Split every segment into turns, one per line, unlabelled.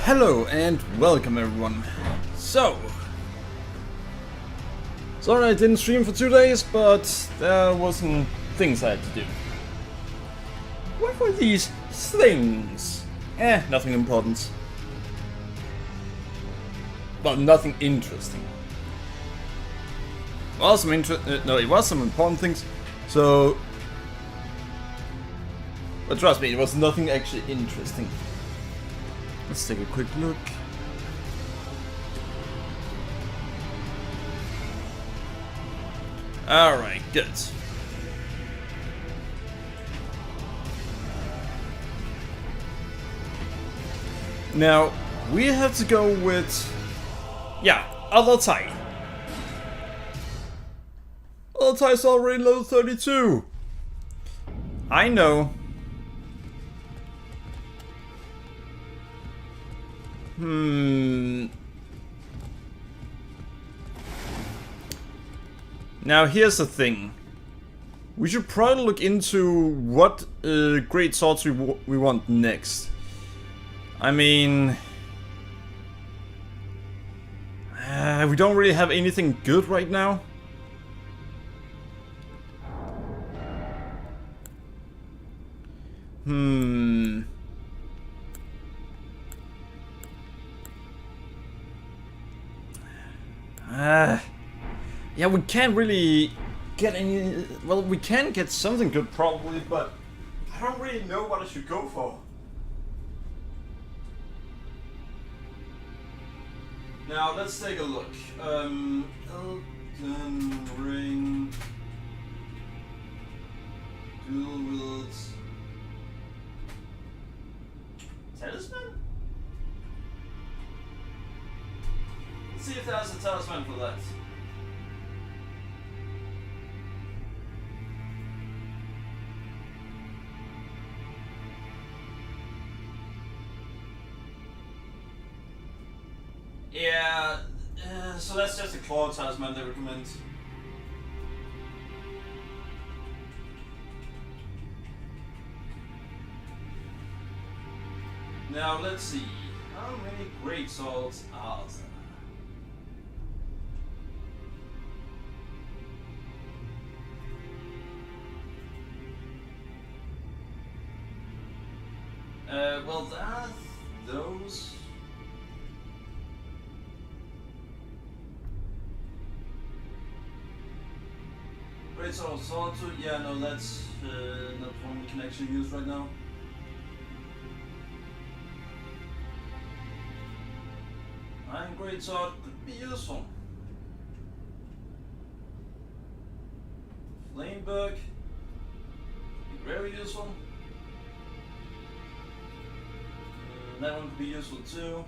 Hello and welcome everyone. Sorry I didn't stream for 2 days, but there was some things I had to do. What were these things? Nothing important. Well, nothing interesting. Well, it was some important things. So, but trust me, it was nothing actually interesting. Let's take a quick look. Alright, good. Now, we have to go with... yeah, other tie. Other tie's already level 32. I know. Now here's the thing. We should probably look into what great swords we want next. I mean... we don't really have anything good right now. Yeah, we can't really get any... well, we can get something good probably, but I don't really know what I should go for. Now, let's take a look. Elden Ring... Dual-wield... Talisman? Let's see if there's a talisman for that. Yeah, so that's just a claw talisman they recommend. Now let's see, how many great swords are there? Well, that, those... Greatsword sword too? Yeah, no, that's not one we can actually use right now. Iron greatsword could be useful. Flameberg could be very useful. That one could be useful too.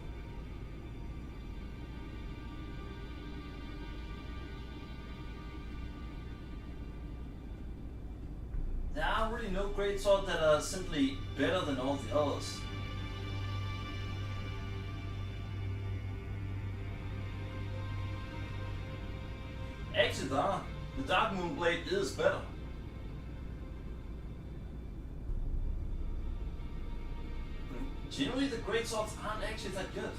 There are really no greatswords that are simply better than all the others. Actually, the Dark Moon Blade is better. Generally, the greatswords aren't actually that good.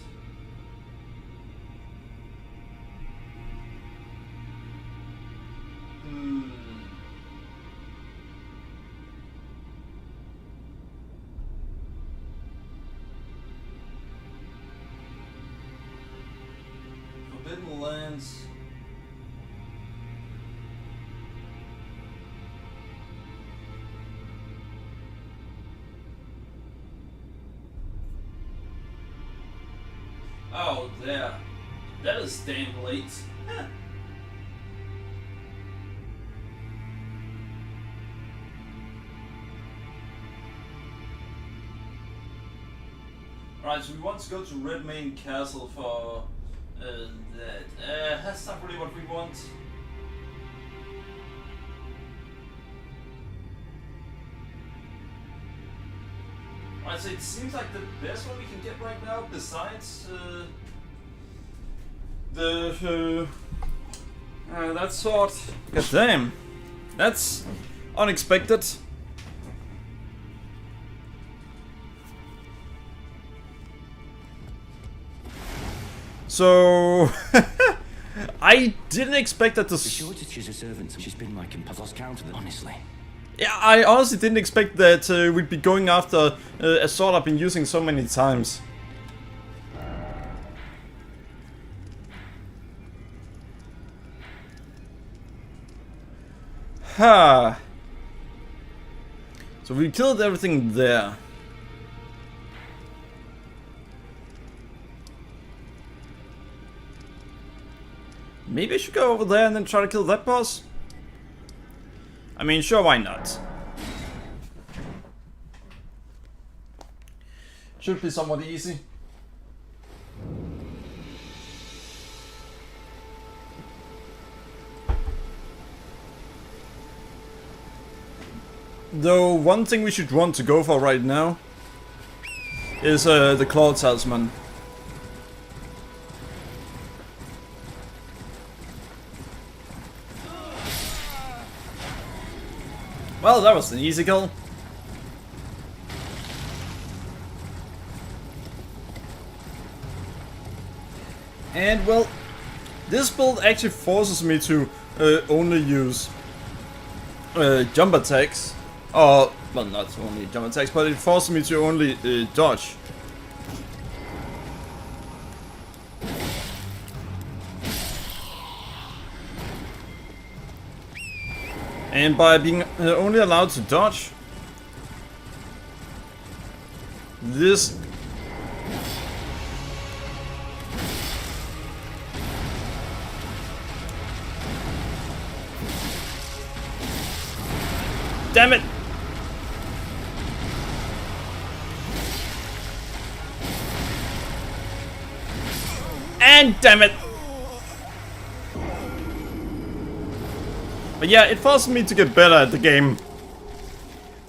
Forbidden Lands. Oh, there. That is damn late. Alright, so we want to go to Redmane Castle for that. That's not really what we want. Alright, so it seems like the best one we can get right now, besides that sword. God damn, that's unexpected. So I didn't expect that to.
The shortages of servants, she's been like I've lost count of them, honestly.
Yeah, I honestly didn't expect that we'd be going after a sword I've been using so many times. Ha. So we killed everything there. Maybe I should go over there and then try to kill that boss? I mean, sure, why not? Should be somewhat easy. Though one thing we should want to go for right now is the Claw Talisman. Well, that was an easy kill. And well, this build actually forces me to only use jump attacks. Well, not only jump attacks, but it forces me to only dodge. And by being only allowed to dodge, this damn it! And damn it! But yeah, it forced me to get better at the game.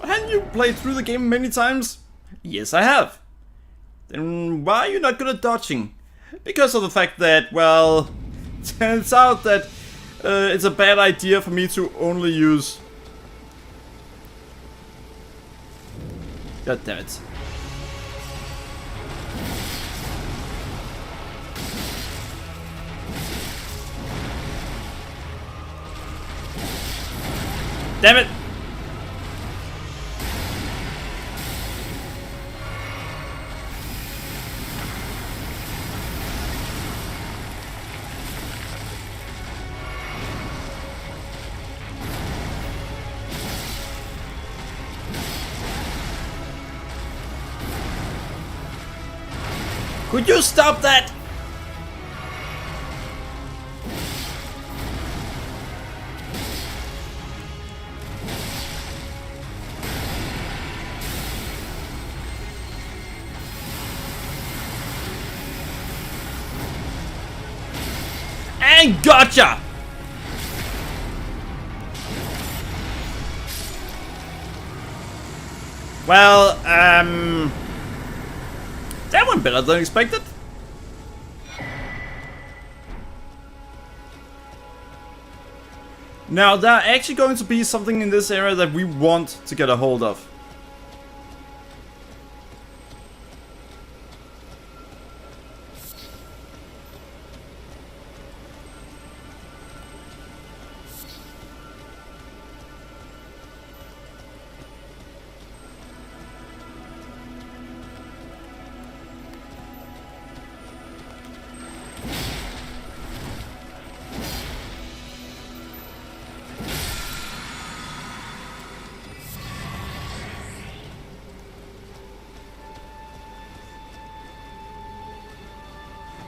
Haven't you played through the game many times? Yes, I have. Then why are you not good at dodging? Because of the fact that, well, turns out that it's a bad idea for me to only use... God damn it. Damn it! Could you stop that? And gotcha! Well, that went better than expected. Now, there are actually going to be something in this area that we want to get a hold of.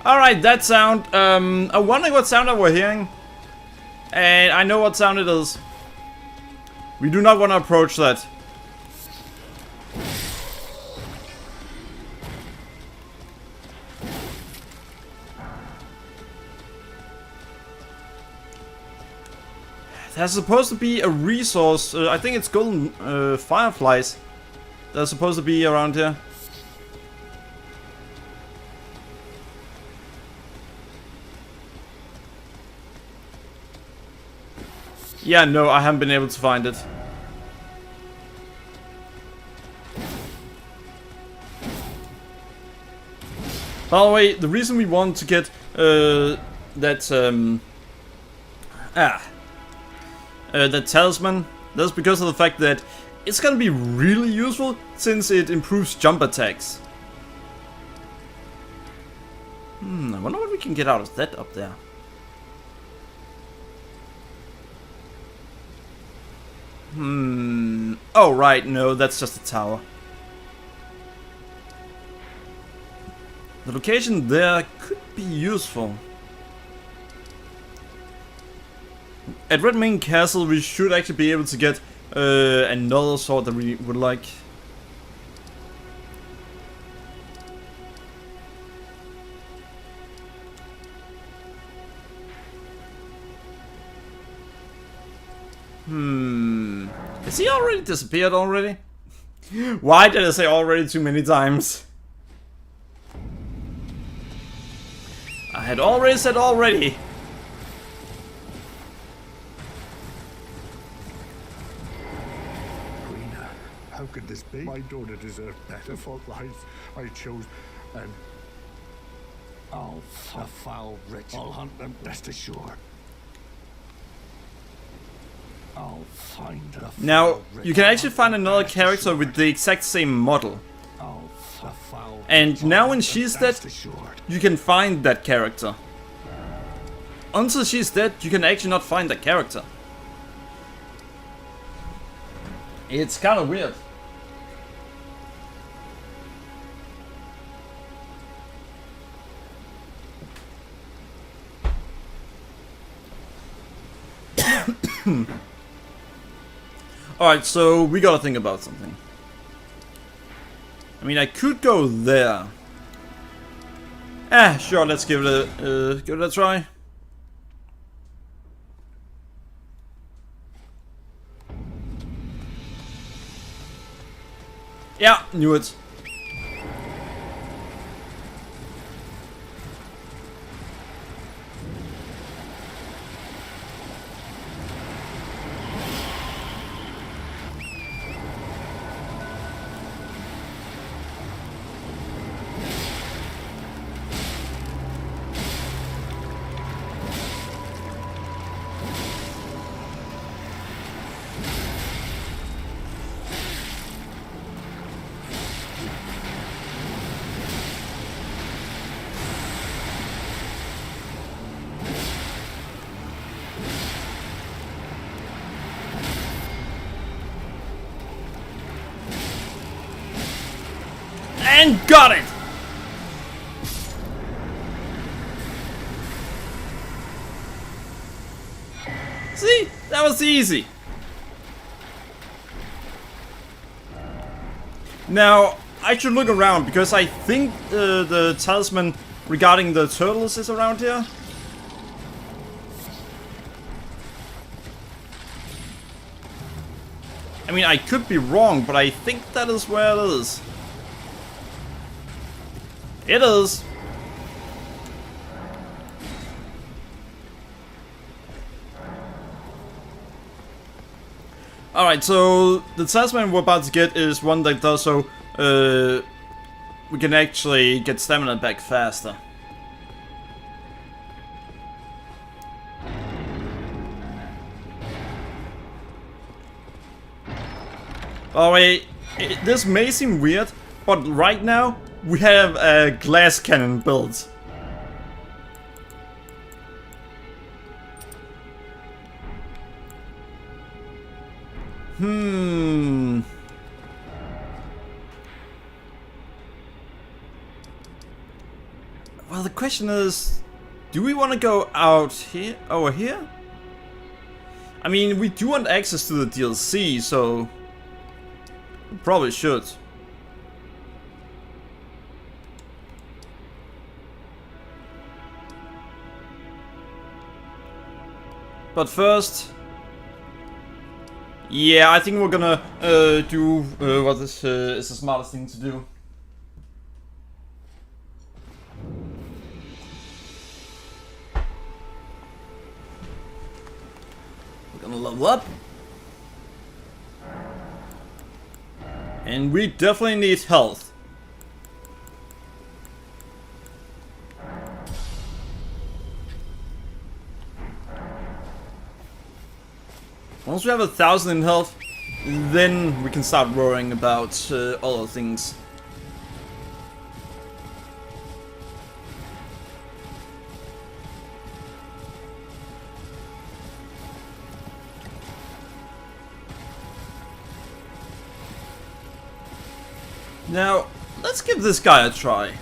Alright, that sound. I'm wondering what sound we're hearing. And I know what sound it is. We do not want to approach that. There's supposed to be a resource. I think it's golden fireflies. They're supposed to be around here. Yeah, no, I haven't been able to find it. By the way, the reason we want to get that talisman, that's because of the fact that it's gonna be really useful since it improves jump attacks. I wonder what we can get out of that up there. Oh right, no, that's just a tower. The location there could be useful. At Red Main Castle we should actually be able to get another sword that we would like. Has he already disappeared already? Why did I say already too many times? I had already said already.
Queen, how could this be? My daughter deserved better for life. I chose and I'll a foul wretch. I'll hunt them, rest assured. I'll find a
Now, you can actually find another character with the exact same model. And now when she's dead, you can find that character. Until she's dead, you can actually not find that character. It's kind of weird. Alright, so we gotta think about something. I mean, I could go there. Sure, let's give it a try. Yeah, knew it. And got it! See? That was easy. Now, I should look around because I think the talisman regarding the turtles is around here. I mean, I could be wrong, but I think that is where it is. It is. Alright, so the talisman we're about to get is one that does so we can actually get stamina back faster. Alright, this may seem weird, but right now we have a glass cannon built. Well, the question is, do we want to go out here, over here? I mean, we do want access to the DLC, so we probably should. But first, yeah, I think we're gonna do what is the smartest thing to do. We're gonna level up. And we definitely need health. Once we have 1,000 in health, then we can start worrying about other things. Now, let's give this guy a try.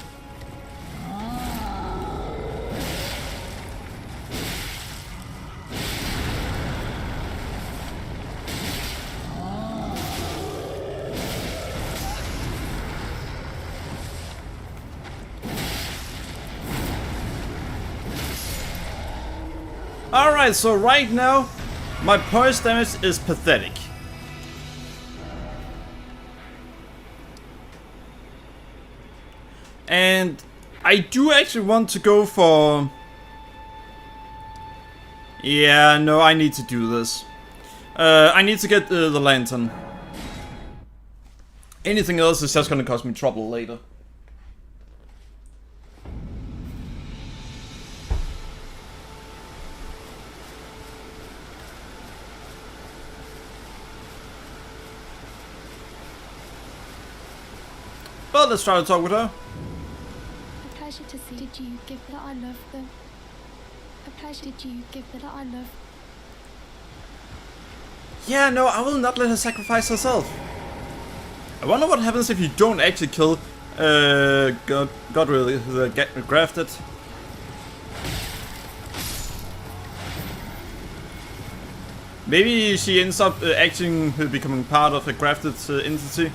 Alright, so right now, my poise damage is pathetic. And I do actually want to go for... Yeah, no, I need to do this. I need to get the lantern. Anything else is just gonna cause me trouble later. But let's try to talk with her.
A pleasure to see. Did you give that I love them? A pleasure. Did you give that I love?
Yeah, no, I will not let her sacrifice herself. I wonder what happens if you don't actually kill God really, the grafted. Maybe she ends up acting, becoming part of a grafted entity.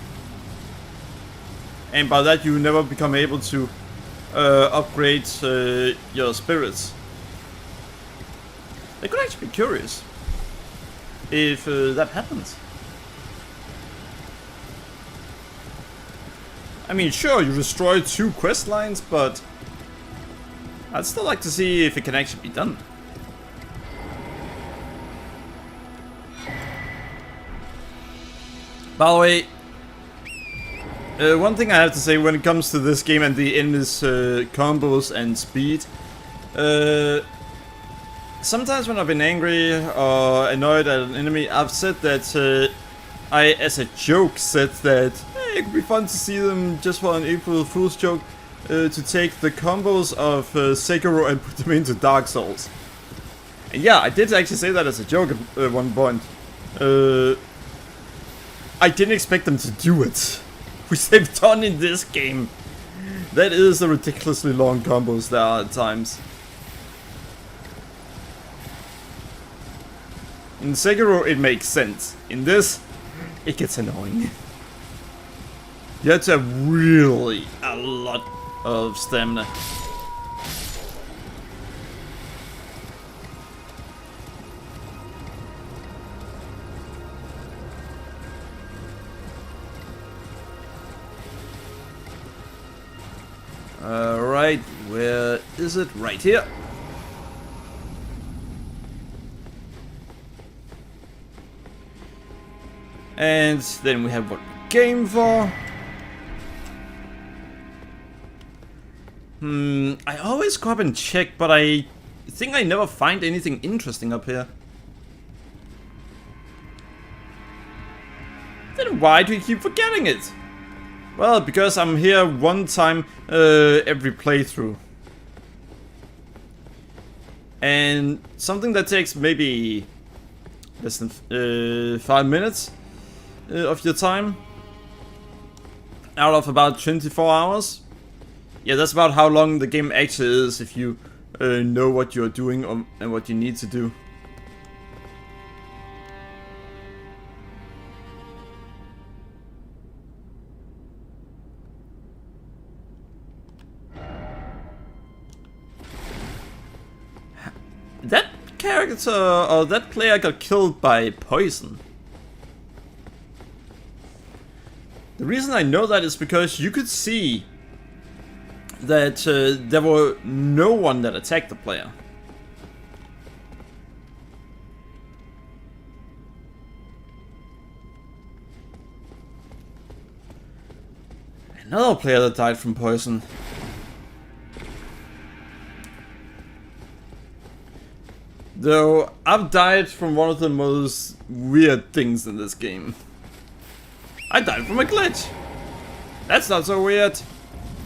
And by that you never become able to upgrade your spirits. I could actually be curious if that happens. I mean, sure, you destroy 2 quest lines, but I'd still like to see if it can actually be done. By the way, one thing I have to say when it comes to this game and the enemies' combos and speed, sometimes when I've been angry or annoyed at an enemy, I've said that I, as a joke, said that hey, it could be fun to see them just for an April Fool's joke to take the combos of Sekiro and put them into Dark Souls. And yeah, I did actually say that as a joke at one point. I didn't expect them to do it. Which they've done in this game. That is the ridiculously long combos there are at times. In Sekiro it makes sense. In this, it gets annoying. You have to have really a lot of stamina. Alright, where is it? Right here. And then we have what we came for. I always go up and check, but I think I never find anything interesting up here. Then why do you keep forgetting it? Well, because I'm here one time every playthrough. And something that takes maybe less than 5 minutes of your time out of about 24 hours. Yeah, that's about how long the game actually is if you know what you're doing and what you need to do. That character or that player got killed by poison. The reason I know that is because you could see that there were no one that attacked the player. Another player that died from poison. Though, I've died from one of the most weird things in this game. I died from a glitch. That's not so weird.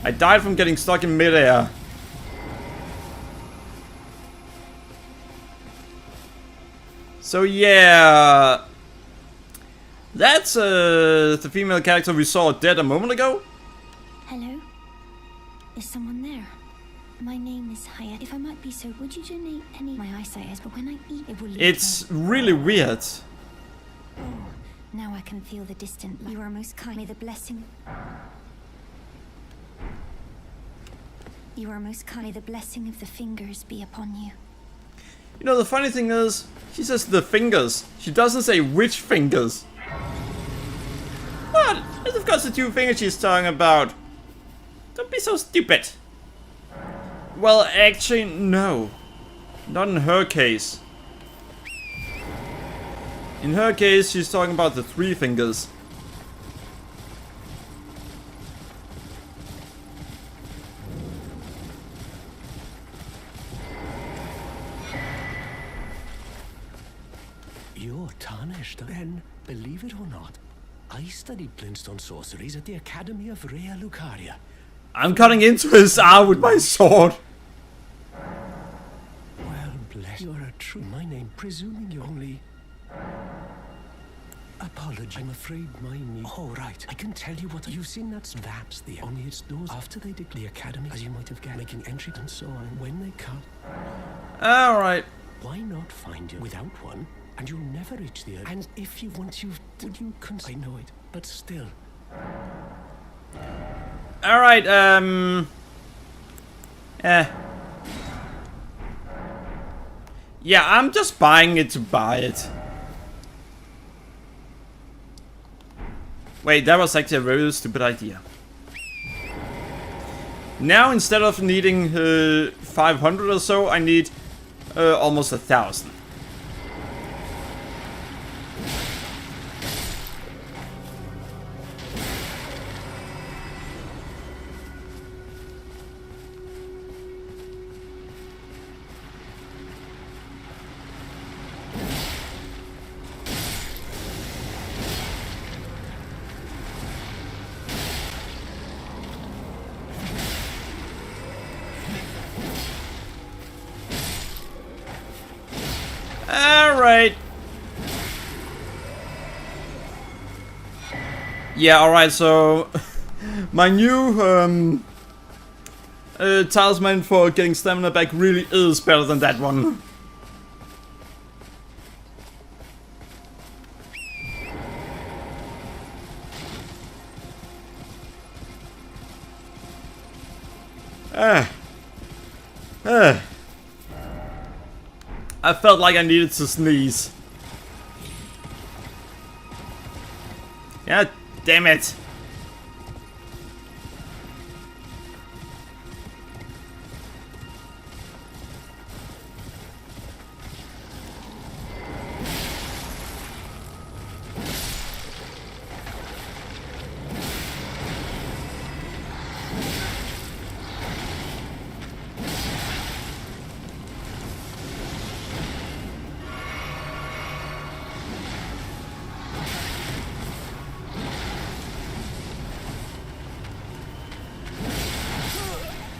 I died from getting stuck in midair. So yeah, that's the female character we saw dead a moment ago.
Hello? Is someone there? My name is Hyatt. If I might be so, would you donate any? My eyesight is, but when I eat, it will leave.
It's really weird.
Oh, now I can feel the distant light. You are most kind. May the blessing. You are most kind. May the blessing of the fingers be upon you.
You know, the funny thing is, she says the fingers. She doesn't say which fingers. What? It's of course the two fingers she's talking about. Don't be so stupid. Well, actually, no. Not in her case. In her case, she's talking about the three fingers.
You're tarnished, then, believe it or not. I studied glintstone sorceries at the Academy of Rea Lucaria.
I'm cutting into his arm with my sword.
Well, bless you. You're a true. My name, presuming you only. Apology. I'm afraid my knee. Oh, right. I can tell you what you've seen. That's the. Only it's those after they dig the academy, as you might have guessed, making entry and so on. When they cut.
All right.
Why not find you without one, and you'll never reach the. And if you want, would you I know it, but still.
All right. Yeah, I'm just buying it to buy it. Wait, that was actually a very stupid idea. Now, instead of needing 500 or so, I need almost 1,000. Alright. Yeah, alright, so my new talisman for getting stamina back really is better than that one. I felt like I needed to sneeze. Yeah, damn it.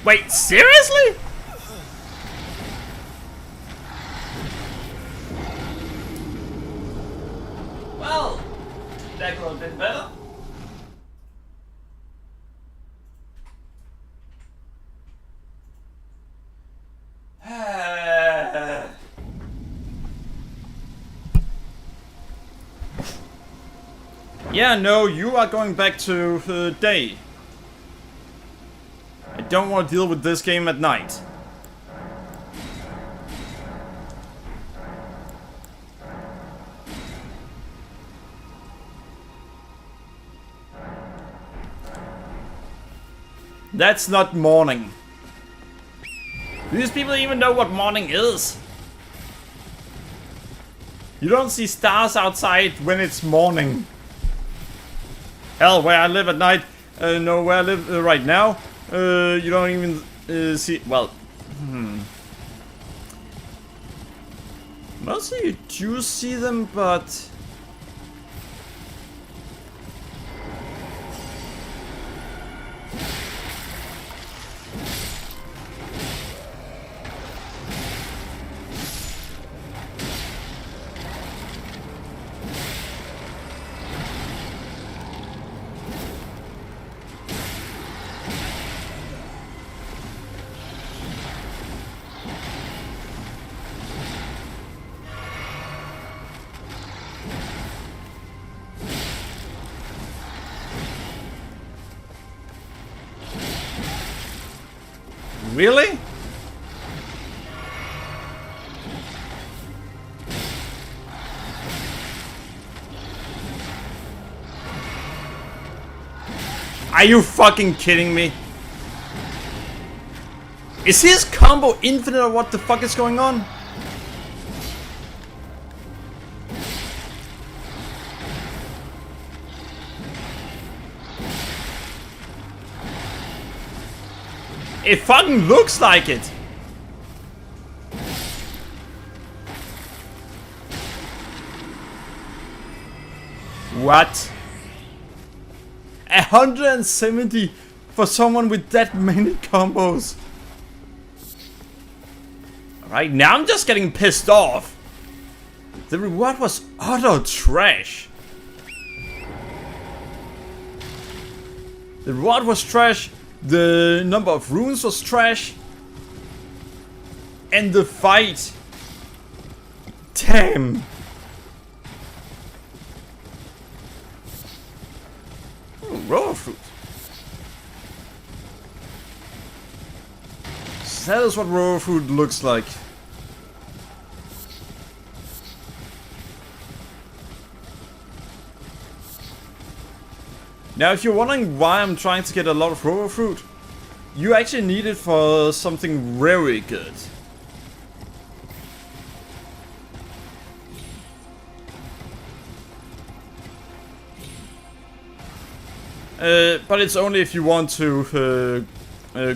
Wait, seriously? Well, that could have been better. Yeah, no, you are going back to day. I don't want to deal with this game at night. That's not morning. Do these people even know what morning is? You don't see stars outside when it's morning. Hell, where I live at night, no, where I live right now, you don't even see. Well, Mostly you do see them, but... Really? Are you fucking kidding me? Is his combo infinite or what the fuck is going on? It fucking looks like it. What? 170 for someone with that many combos. Alright, now I'm just getting pissed off. The reward was utter trash. The reward was trash. The number of runes was trash. And the fight. Damn. Ooh, raw fruit. So that is what raw fruit looks like. Now, if you're wondering why I'm trying to get a lot of raw fruit, you actually need it for something very good. But it's only if you want to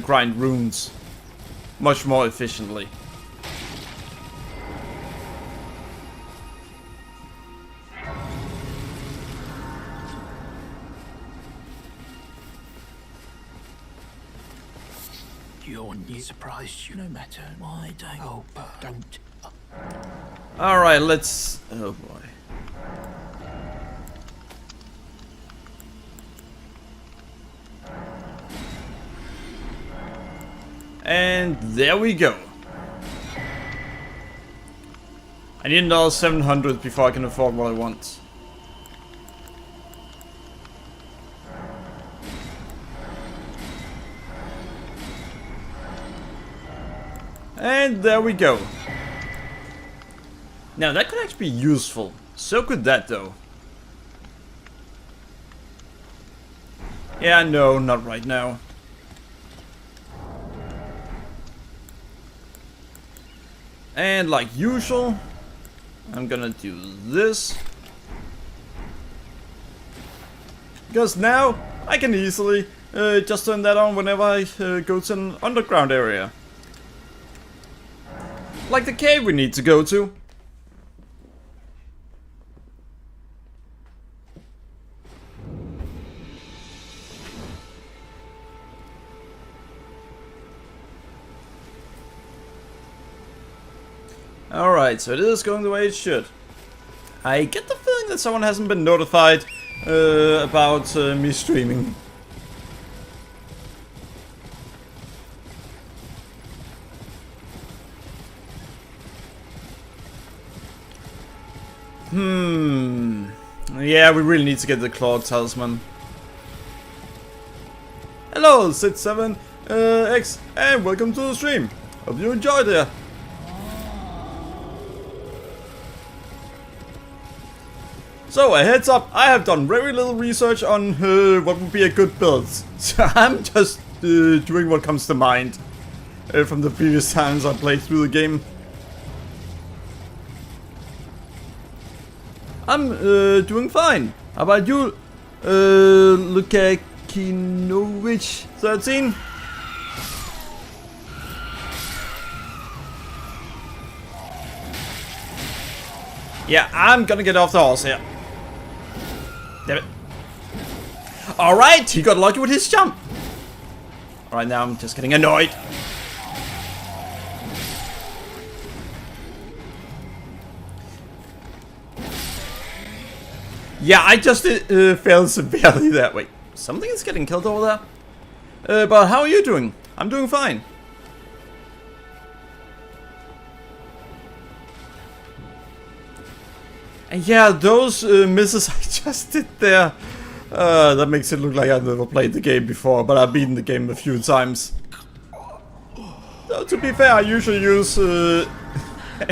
grind runes much more efficiently.
You're new. Surprised you, no matter why, don't. Oh, but don't.
Alright, let's... oh boy. And there we go. I need another 700 before I can afford what I want. And there we go. Now that could actually be useful. So could that though. Yeah, no, not right now. And like usual, I'm gonna do this. Because now I can easily just turn that on whenever I go to an underground area. Like the cave we need to go to. Alright, so it is going the way it should. I get the feeling that someone hasn't been notified about me streaming. Yeah, we really need to get the Claw Talisman. Hello, Sid7X, and welcome to the stream. Hope you enjoyed it. So, a heads up, I have done very little research on what would be a good build. So I'm just doing what comes to mind from the previous times I played through the game. I'm doing fine. How about you, Lukakinovich 13? Yeah, I'm gonna get off the horse here. Damn it. Alright, he got lucky with his jump. Alright, now I'm just getting annoyed. Yeah, I just failed severely that way. Something is getting killed over there. But how are you doing? I'm doing fine. And yeah, those misses I just did there, that makes it look like I've never played the game before, but I've beaten the game a few times. So, to be fair, I usually use a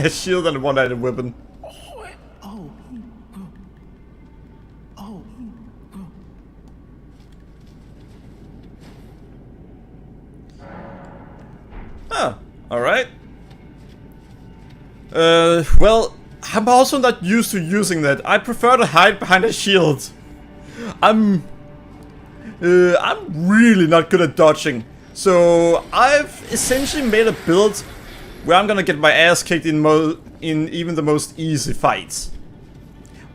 shield and a one-handed weapon. Ah, alright. Well, I'm also not used to using that. I prefer to hide behind a shield. I'm really not good at dodging. So I've essentially made a build where I'm gonna get my ass kicked in even the most easy fights.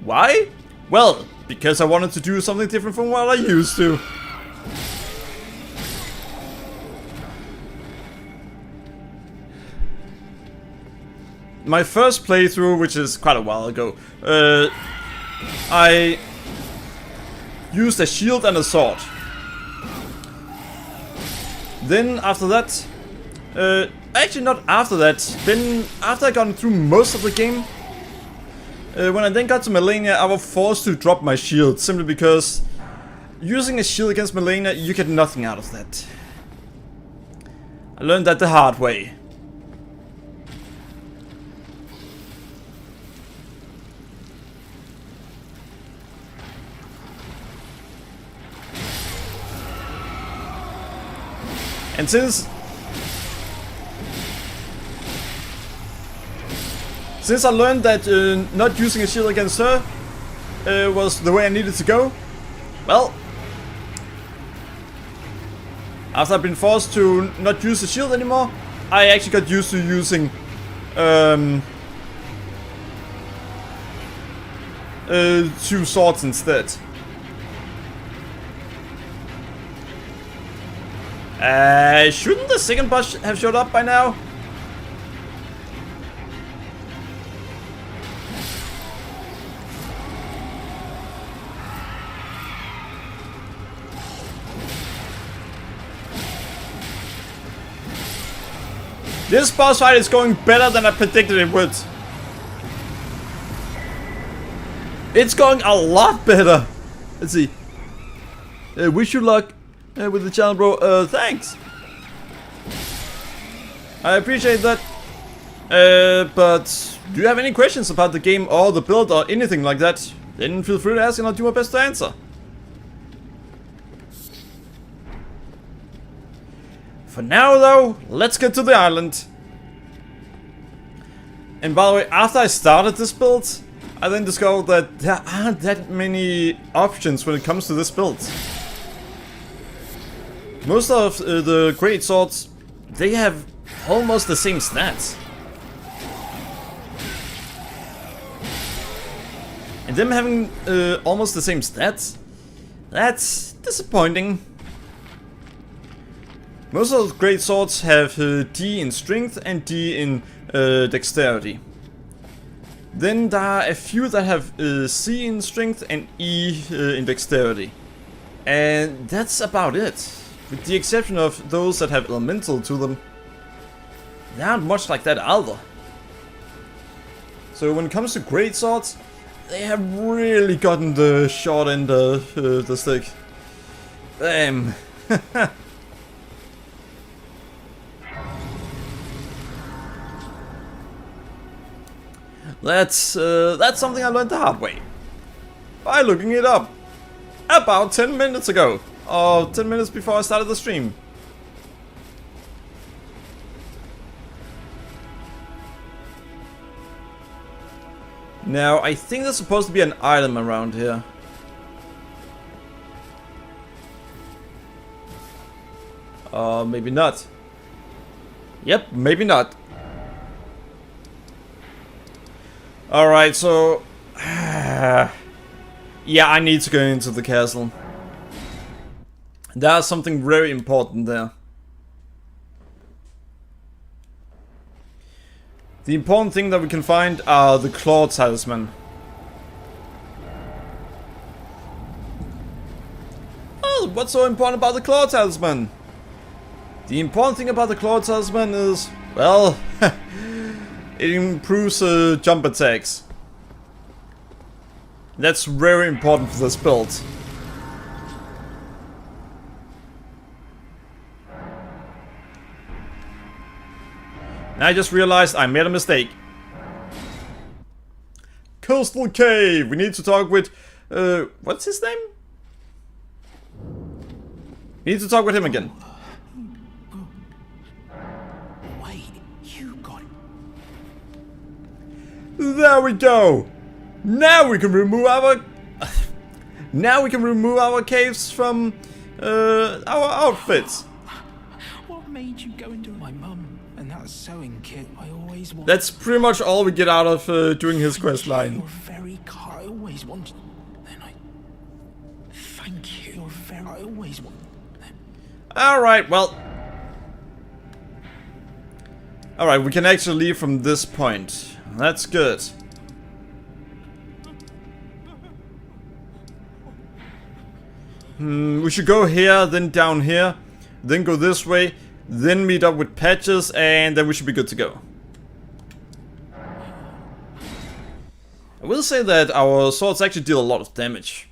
Why? Well, because I wanted to do something different from what I used to. My first playthrough, which is quite a while ago, I used a shield and a sword. Then after that, actually not after that, then after I got through most of the game, when I then got to Melania, I was forced to drop my shield, simply because using a shield against Melania, you get nothing out of that. I learned that the hard way. And since I learned that not using a shield against her was the way I needed to go, well, after I've been forced to not use the shield anymore, I actually got used to using two swords instead. Shouldn't the second boss have showed up by now? This boss fight is going better than I predicted it would. It's going a lot better. Let's see. Wish you luck with the channel, bro. Thanks. I appreciate that. But do you have any questions about the game or the build or anything like that? Then feel free to ask and I'll do my best to answer. For now though, let's get to the island. And by the way, after I started this build, I then discovered that there aren't that many options when it comes to this build. Most of the greatswords, they have almost the same stats. And them having almost the same stats, that's disappointing. Most of the greatswords have D in strength and D in dexterity. Then there are a few that have C in strength and E in dexterity. And that's about it. With the exception of those that have elemental to them. They aren't much like that either. So when it comes to greatswords, they have really gotten the short end of the stick. Damn. That's something I learned the hard way. By looking it up. About 10 minutes ago. Or 10 minutes before I started the stream. Now, I think there's supposed to be an item around here. Maybe not. Yep, maybe not. Alright, so... yeah, I need to go into the castle. There's something very important there. The important thing that we can find are the claw talisman. Oh, what's so important about the claw talisman? The important thing about the claw talisman is, well, it improves jump attacks. That's very important for this build. And I just realized I made a mistake. Coastal Cave! We need to talk with... what's his name? We need to talk with him again.
Wait, you got it.
There we go! Now we can remove our... now we can remove our caves from... our outfits.
What made you go into my mum and that sewing kit? I always wanted.
That's pretty much all we get out of doing his quest line.
You're very kind. I always wanted. Then I. Thank you. You're very. I always wanted.
Alright, well... Alright, we can actually leave from this point. That's good. We should go here, then down here, then go this way, then meet up with Patches, and then we should be good to go. I will say that our swords actually deal a lot of damage.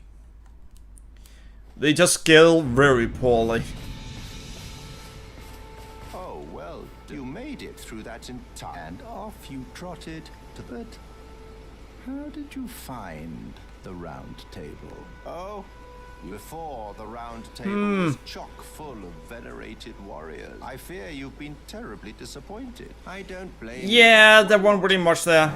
They just scale very poorly.
Oh, well, you made it through that entire... And off you trotted to the... How did you find the round table? Oh, before the round table was chock full of venerated warriors. I fear you've been terribly disappointed. I don't blame you.
Yeah, there wasn't really much there.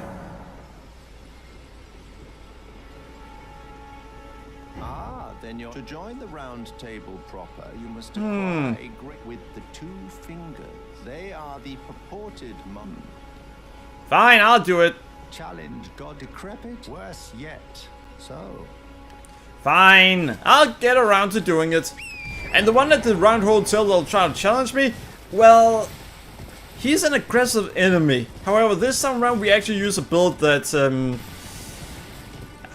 Ah, then you're... To join the round table proper, you must acquire a great with the 2 fingers. They are the purported mum.
Fine, I'll do it.
Challenge God Decrepit? Worse yet. So...
Fine, I'll get around to doing it. And the one at the round hotel that'll try to challenge me, well, he's an aggressive enemy. However, this time around we actually use a build that,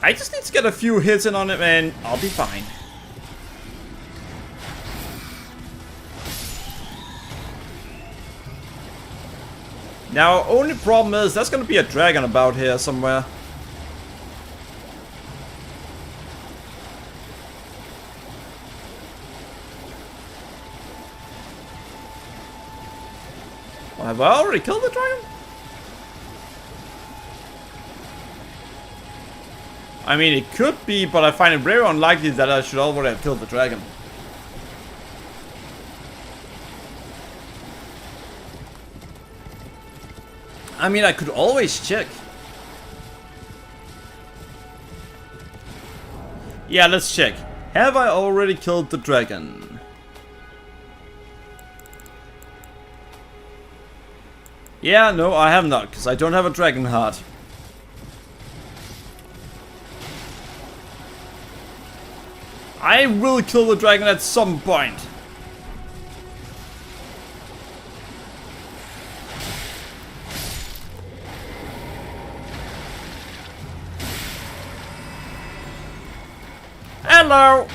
I just need to get a few hits in on him and I'll be fine. Now, only problem is there's gonna be a dragon about here somewhere. Have I already killed the dragon? I mean, it could be, but I find it very unlikely that I should already have killed the dragon. I mean, I could always check. Yeah, let's check. Have I already killed the dragon? Yeah, no, I have not, because I don't have a dragon heart. I will kill the dragon at some point. Hello!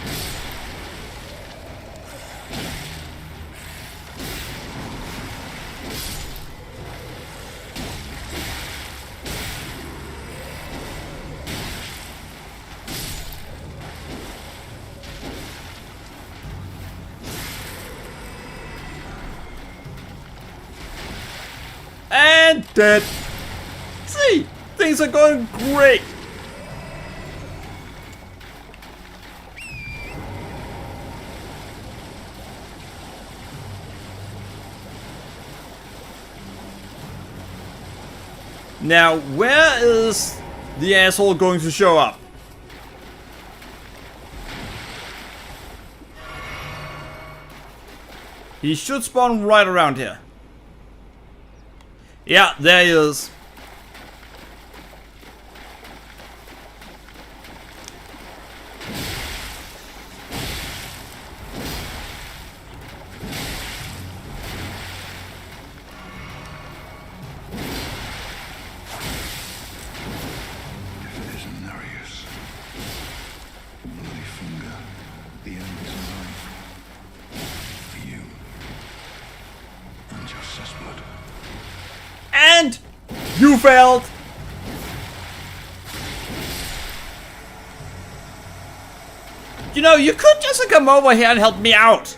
And dead. See, things are going great. Now, where is the asshole going to show up? He should spawn right around here. Yeah, there he is. You failed! You know, you could just come over here and help me out.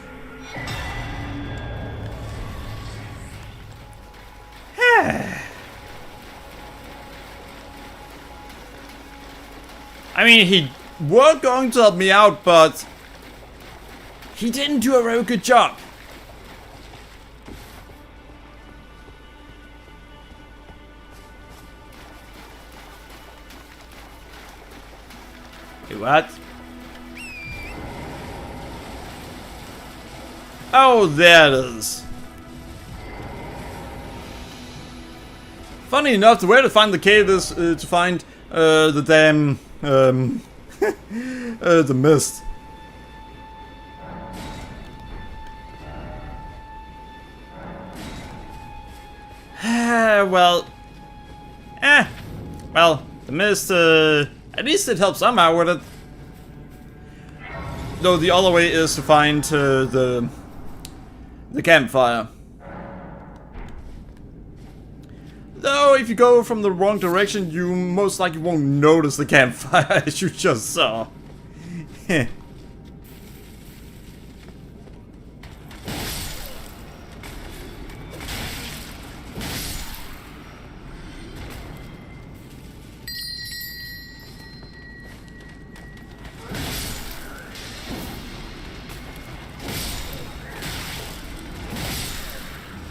I mean, he was going to help me out, but he didn't do a very good job. Hey, what? Oh, there it is. Funny enough, the way to find the cave is to find the damn the mist. Well, the mist. At least it helps somehow with it. Though the other way is to find the campfire. Though if you go from the wrong direction, you most likely won't notice the campfire as you just saw.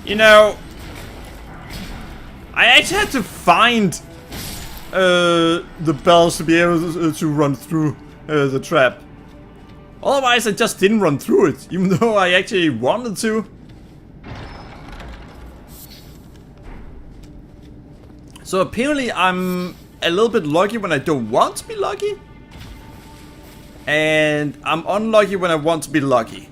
You know, I actually had to find the bells to be able to run through the trap. Otherwise, I just didn't run through it, even though I actually wanted to. So apparently, I'm a little bit lucky when I don't want to be lucky, and I'm unlucky when I want to be lucky.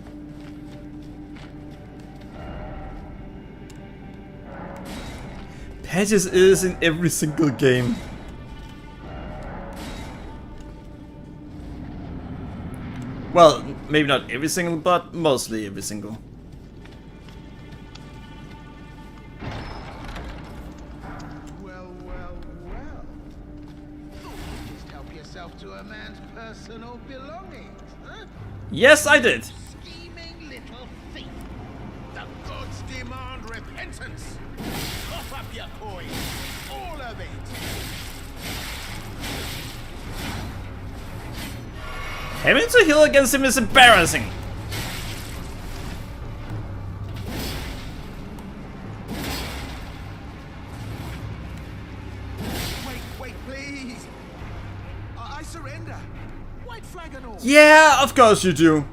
Patches is in every single game. Well, maybe not every single, but mostly every single.
Well. Just help yourself to a man's personal belongings, huh?
Yes, I did.
Scheming little thief. The gods demand repentance. Cough up your coin. All of it.
Having to heal against him is embarrassing.
Wait, please. I surrender. White flag and all.
Yeah, of course you do.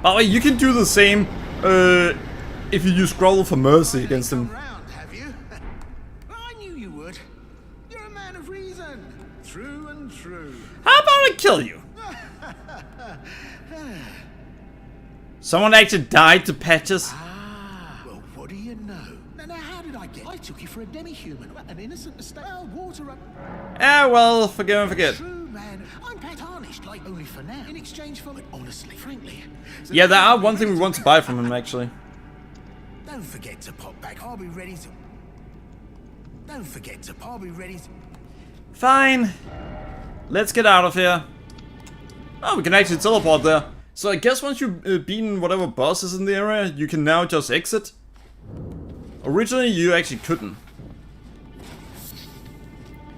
By the way, you can do the same if you use Grovel for Mercy against him.
Round, have you? I knew you would. You're a man of reason. True and true.
How about I kill you? Someone actually died to Patches.
Well, what do you know? Now, how did I get? I took you for a demi-human, an innocent mistake. Water up.
Well, forgive and forget.
True, man. I'm tarnished, like only for now. In exchange for, honestly, frankly. So
Yeah, there are one thing we want to buy from him, actually.
don't forget to pop back. I'll be ready to. Don't forget to. I'll be ready to.
Fine. Let's get out of here. Oh, we can actually teleport there. So I guess once you've beaten whatever boss is in the area, you can now just exit. Originally, you actually couldn't.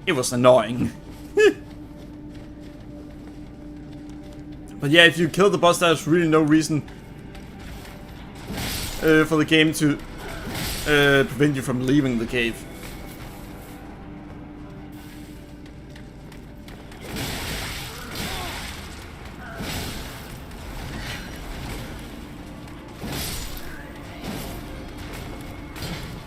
It was annoying. But yeah, if you kill the boss, there's really no reason for the game to prevent you from leaving the cave.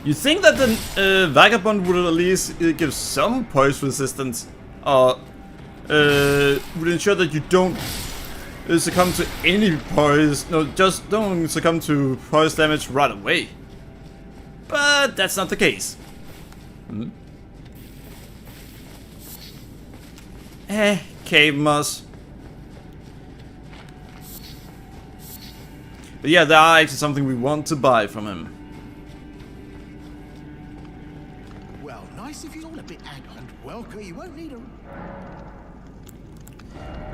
You think that the Vagabond would at least give some poise resistance, or would ensure that you don't succumb to any poise. No, just don't succumb to poise damage right away. But that's not the case. Cave moss. But yeah, there are actually something we want to buy from him.
Well, nice if you're all a bit angry and welcome. You won't need a...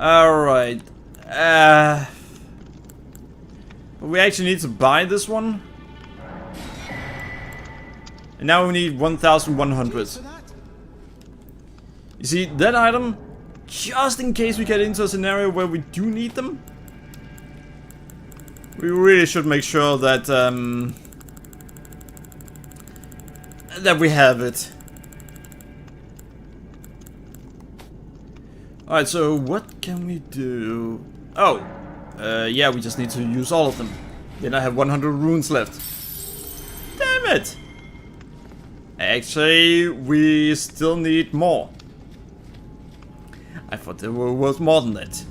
Alright. We actually need to buy this one. And now we need 1,100.
For that?
You see, that item, just in case we get into a scenario where we do need them, we really should make sure that that we have it. Alright, so what can we do? Oh, yeah, we just need to use all of them. Then I have 100 runes left. Damn it! Actually, we still need more. I thought there were worth more than that.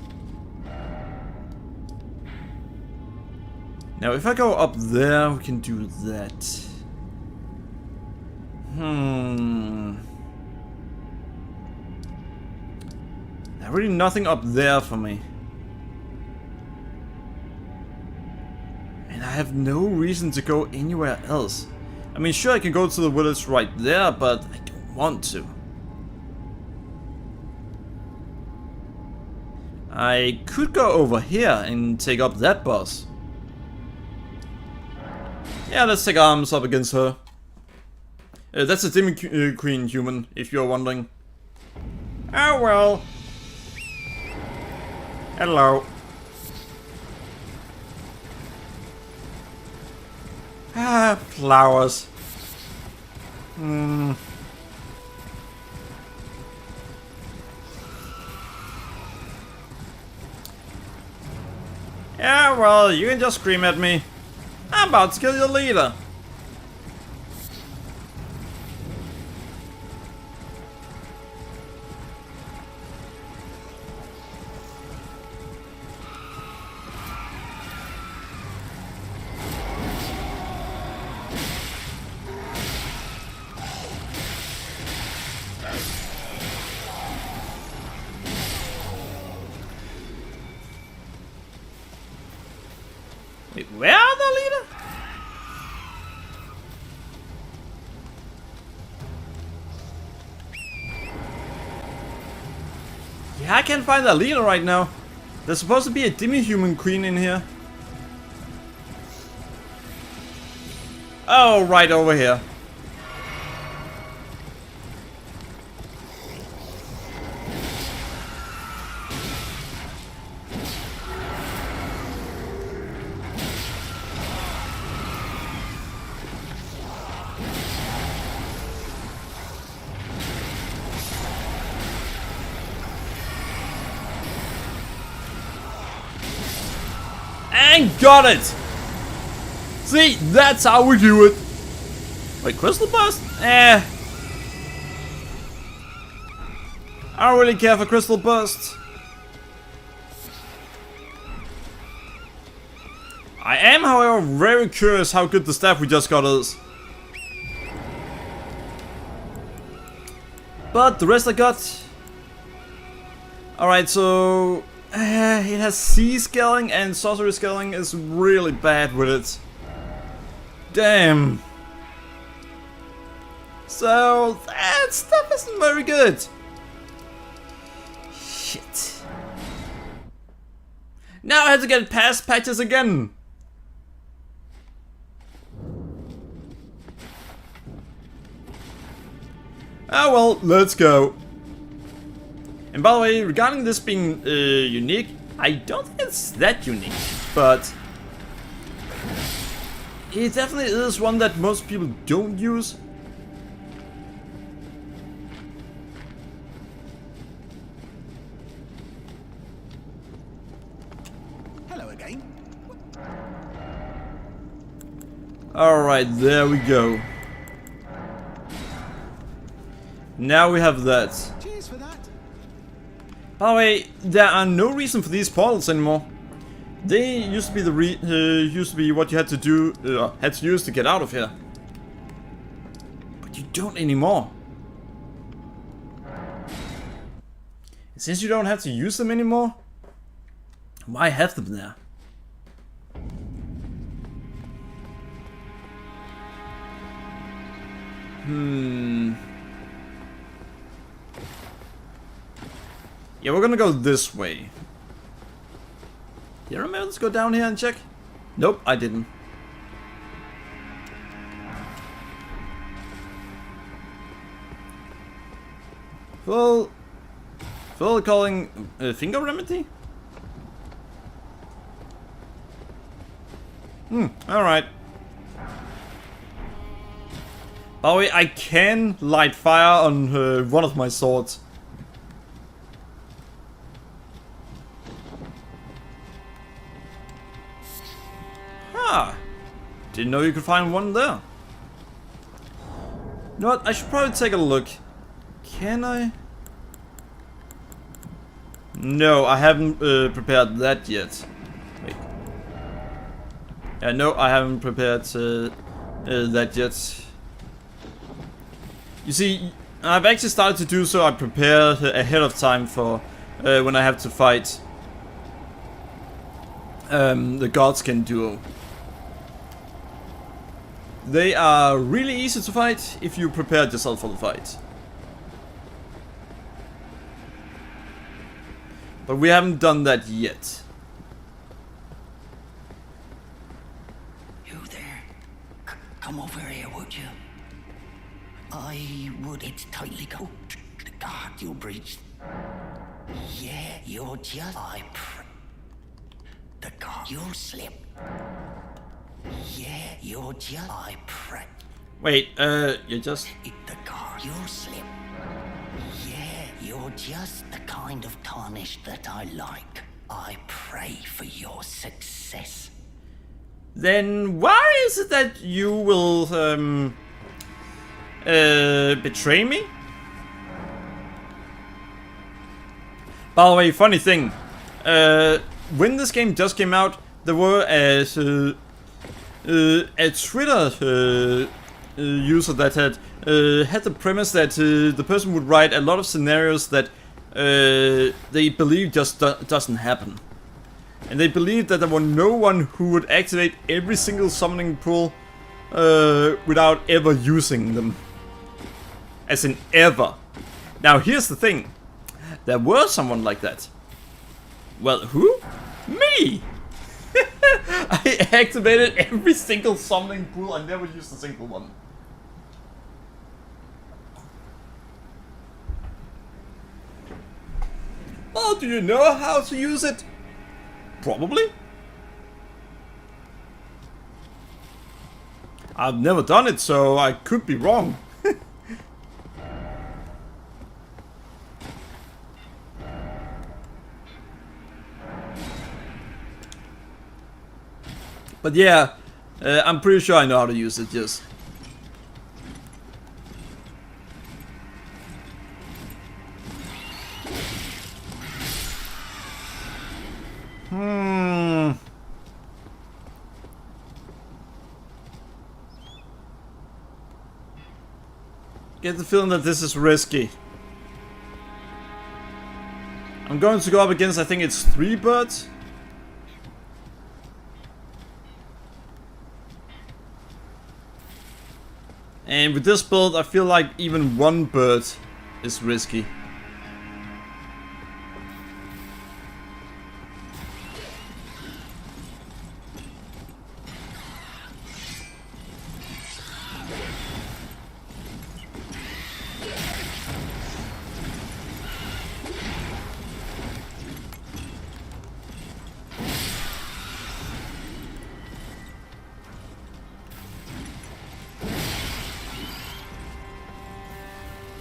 Now, if I go up there, we can do that. There's really nothing up there for me. And I have no reason to go anywhere else. I mean, sure, I can go to the village right there, but I don't want to. I could go over here and take up that boss. Yeah, let's take arms up against her. That's a Demon Queen human, if you're wondering. Oh well. Hello. Ah, flowers. Yeah, well, you can just scream at me. I'm about to kill your leader. Wait, where are the leader? Yeah, I can't find the leader right now. There's supposed to be a demi-human queen in here. Oh, right over here. And got it! See, that's how we do it. Wait, crystal burst? I don't really care for crystal burst. I am, however, very curious how good the staff we just got is. But the rest I got... Alright, so... it has sea scaling, and sorcery scaling is really bad with it. Damn. So that stuff isn't very good. Shit. Now I have to get past patches again. Oh well, let's go. And by the way, regarding this being unique, I don't think it's that unique, but it definitely is one that most people don't use.
Hello again.
Alright, there we go. Now we have that.
Cheers for that.
By the way, there are no reason for these portals anymore. They used to be what you had to do, had to use to get out of here. But you don't anymore. And since you don't have to use them anymore, why have them there? Yeah, we're gonna go this way. Did I remember? Let's go down here and check. Nope, I didn't. Full calling finger remedy? Alright. By the way, I can light fire on one of my swords. Ah, didn't know you could find one there. You know what, I should probably take a look. Can I? No, I haven't prepared that yet. Wait. Yeah, no, I haven't prepared that yet. You see, I've actually started to do so. I prepare ahead of time for when I have to fight the Godskin duo. They are really easy to fight if you prepare yourself for the fight. But we haven't done that yet.
You there? Come over here, would you? I would. It's tightly covered. The guard you breached. Yeah, you're just. The guard you'll slip. Yeah, you're just.
Wait, you're just.
The guard you'll slip. Yeah, you're just the kind of tarnish that I like. I pray for your success.
Then why is it that you will betray me? By the way, funny thing, when this game just came out, there were a Twitter user that had the premise that the person would write a lot of scenarios that they believe just doesn't happen. And they believed that there was no one who would activate every single summoning pool without ever using them. As in ever. Now here's the thing. There were someone like that. Well, who? Me! I activated every single summoning pool. I never used a single one. Oh, do you know how to use it? Probably. I've never done it, so I could be wrong. But yeah, I'm pretty sure I know how to use it, yes. Get the feeling that this is risky. I'm going to go up against, I think it's 3 birds. And with this build, I feel like even 1 bird is risky.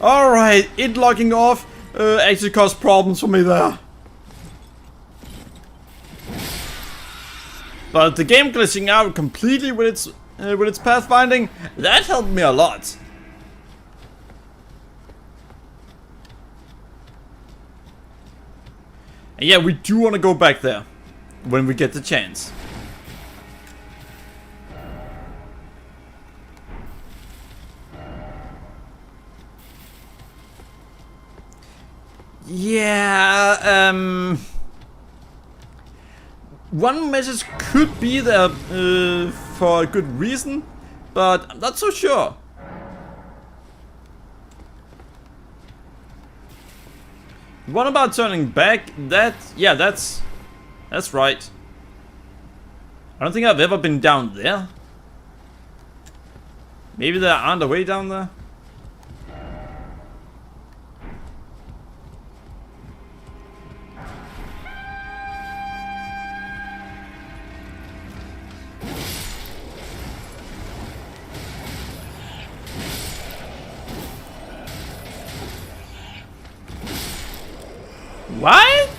Alright, it logging off actually caused problems for me there. But the game glitching out completely with its pathfinding, that helped me a lot. And yeah, we do want to go back there when we get the chance. Yeah, one message could be there for a good reason, but I'm not so sure. What about turning back? Yeah, that's right. I don't think I've ever been down there. Maybe there aren't a way down there? What?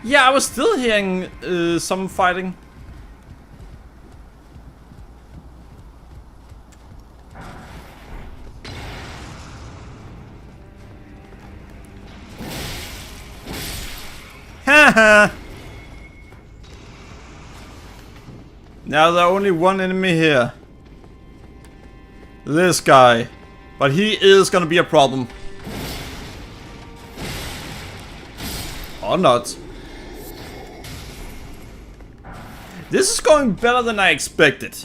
Yeah, I was still hearing some fighting. Haha. Now there's only one enemy here. This guy. But he is gonna be a problem. Or not. This is going better than I expected.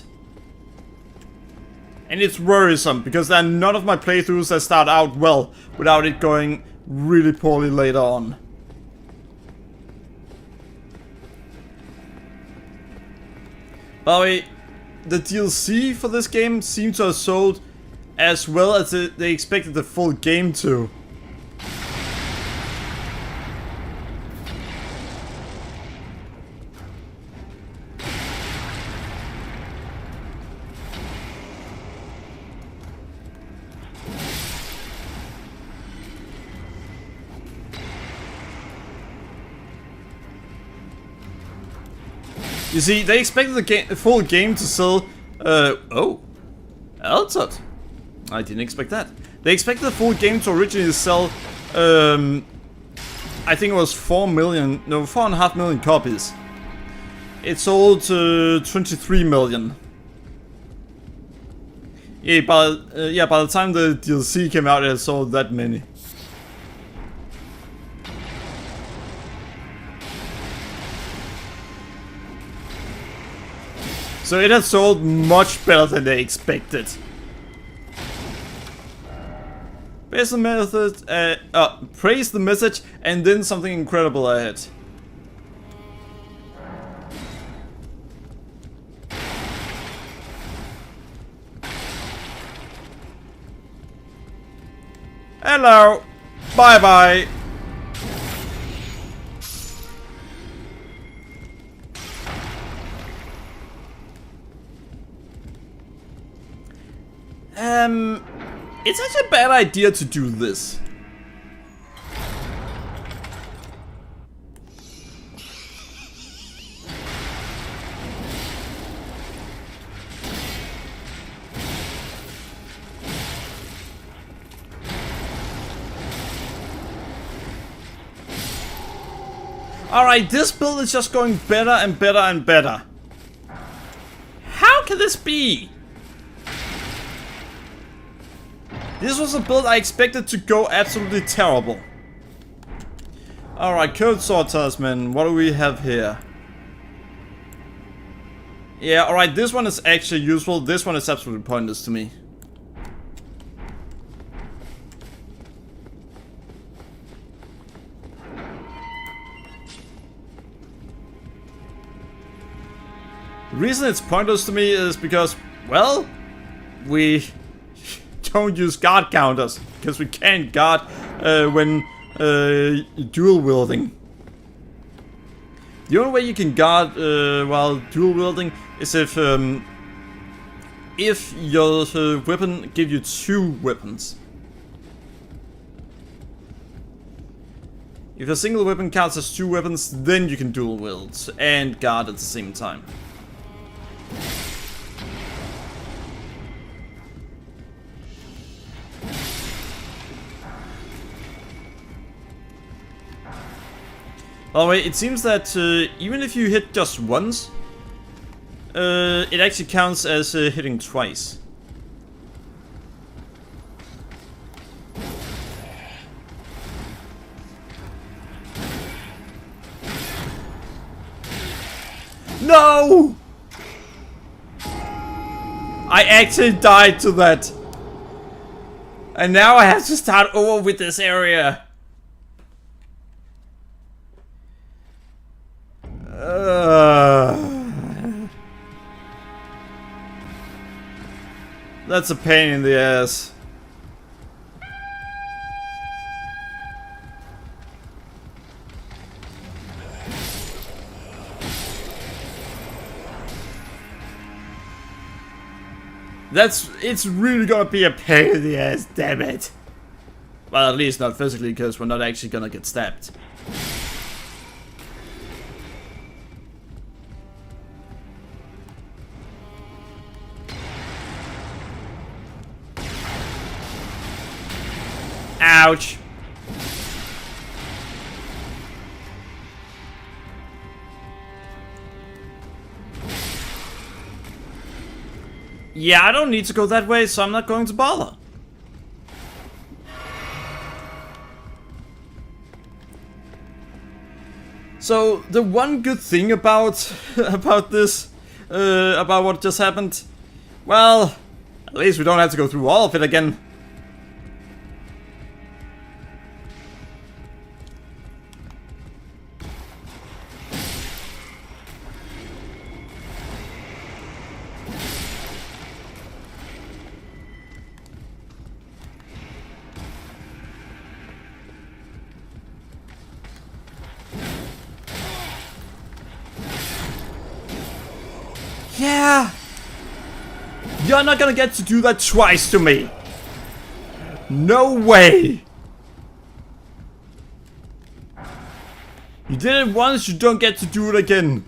And it's worrisome, because there are none of my playthroughs that start out well without it going really poorly later on. By the way, the DLC for this game seemed to have sold as well as they expected the full game to. You see, they expected the full game to sell, oh, Elden. I didn't expect that. They expected the full game to originally sell, I think it was 4.5 million copies. It sold 23 million. Yeah, by the time the DLC came out, it had sold that many. So it has sold much better than they expected. Praise the message, and then something incredible ahead. Hello. Bye bye. It's actually a bad idea to do this. Alright, this build is just going better and better and better. How can this be? This was a build I expected to go absolutely terrible. Alright, Code Sword Talisman, what do we have here? Yeah, alright, this one is actually useful, this one is absolutely pointless to me. The reason it's pointless to me is because, well, we don't use guard counters, because we can't guard when dual wielding. The only way you can guard while dual wielding is if your weapon gives you two weapons. If a single weapon counts as two weapons, then you can dual wield and guard at the same time. By the way, it seems that even if you hit just once, it actually counts as hitting twice. No! I actually died to that. And now I have to start over with this area. That's a pain in the ass. It's really gonna be a pain in the ass, damn it. Well, at least not physically, because we're not actually gonna get stabbed. Ouch. Yeah, I don't need to go that way, so I'm not going to bother. So the one good thing about this, about what just happened, well, at least we don't have to go through all of it again. Yeah! You're not gonna get to do that twice to me! No way! You did it once, you don't get to do it again.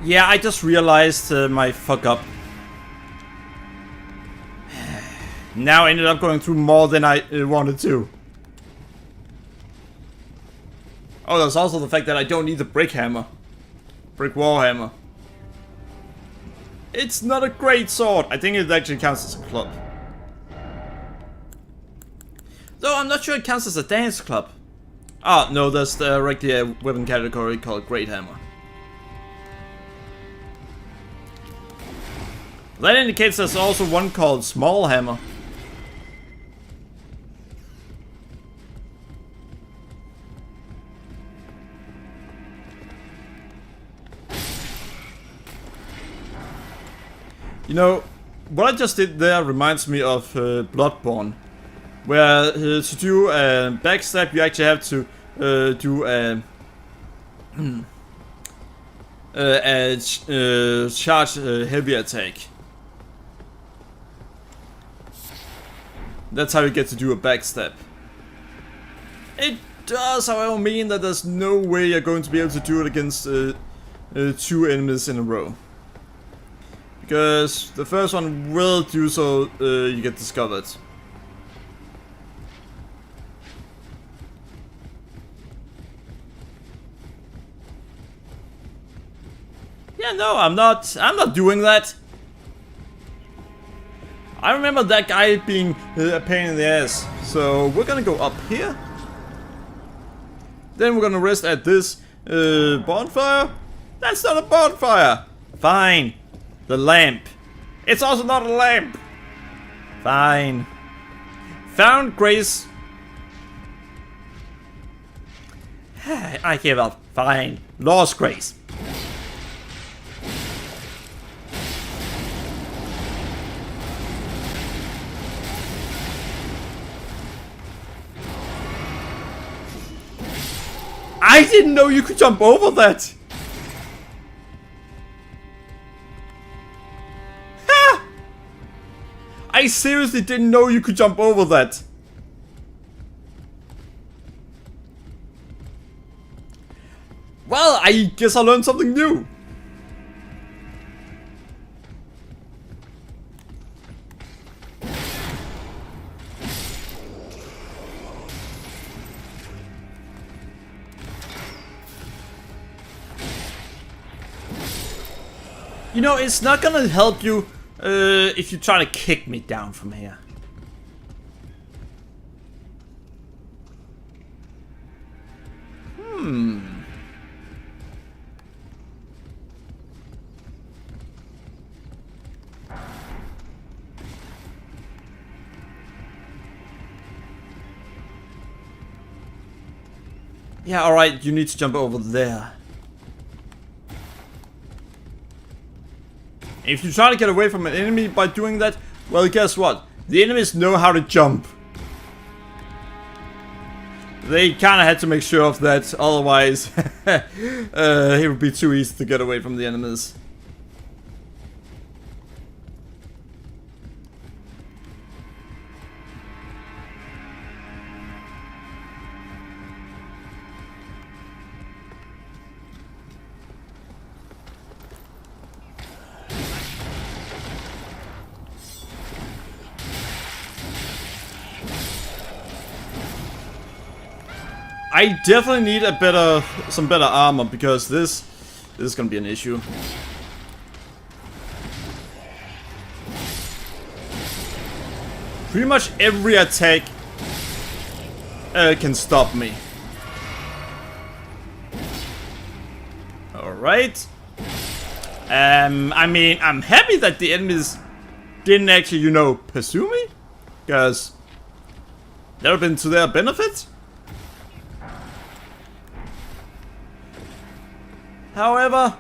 Yeah, I just realized my fuck up. Now I ended up going through more than I wanted to. Oh, there's also the fact that I don't need the brick hammer. Brick wall hammer. It's not a great sword. I think it actually counts as a club. Though I'm not sure it counts as a dance club. Ah, no, there's directly a weapon category called Great Hammer. That indicates there's also one called Small Hammer. You know, what I just did there reminds me of Bloodborne. Where to do a backstab you actually have to do a charge heavy attack. That's how you get to do a backstab. It does, however, mean that there's no way you're going to be able to do it against 2 enemies in a row. Because the first one will do so, you get discovered. Yeah, no, I'm not doing that. I remember that guy being a pain in the ass. So we're gonna go up here. Then we're gonna rest at this bonfire. That's not a bonfire. Fine. The lamp. It's also not a lamp. Fine. Found Grace. I give up. Fine. Lost Grace. I didn't know you could jump over that! Ha! I seriously didn't know you could jump over that! Well, I guess I learned something new! You know, it's not gonna help you if you try to kick me down from here. Yeah, alright, you need to jump over there. If you try to get away from an enemy by doing that, well, guess what? The enemies know how to jump. They kinda had to make sure of that, otherwise it would be too easy to get away from the enemies. I definitely need some better armor, because this is gonna be an issue. Pretty much every attack can stop me. Alright. I mean, I'm happy that the enemies didn't actually, you know, pursue me, because that would have been to their benefit. However,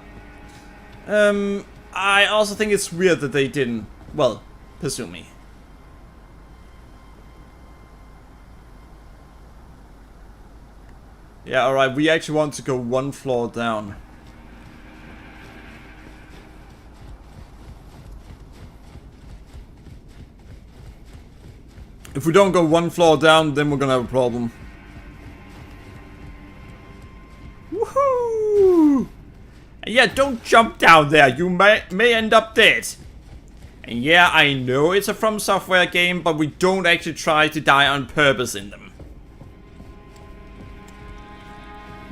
I also think it's weird that they didn't, well, pursue me. Yeah, alright, we actually want to go one floor down. If we don't go one floor down, then we're gonna have a problem. Woohoo! And yeah, don't jump down there, you may end up dead. And yeah, I know it's a From Software game, but we don't actually try to die on purpose in them.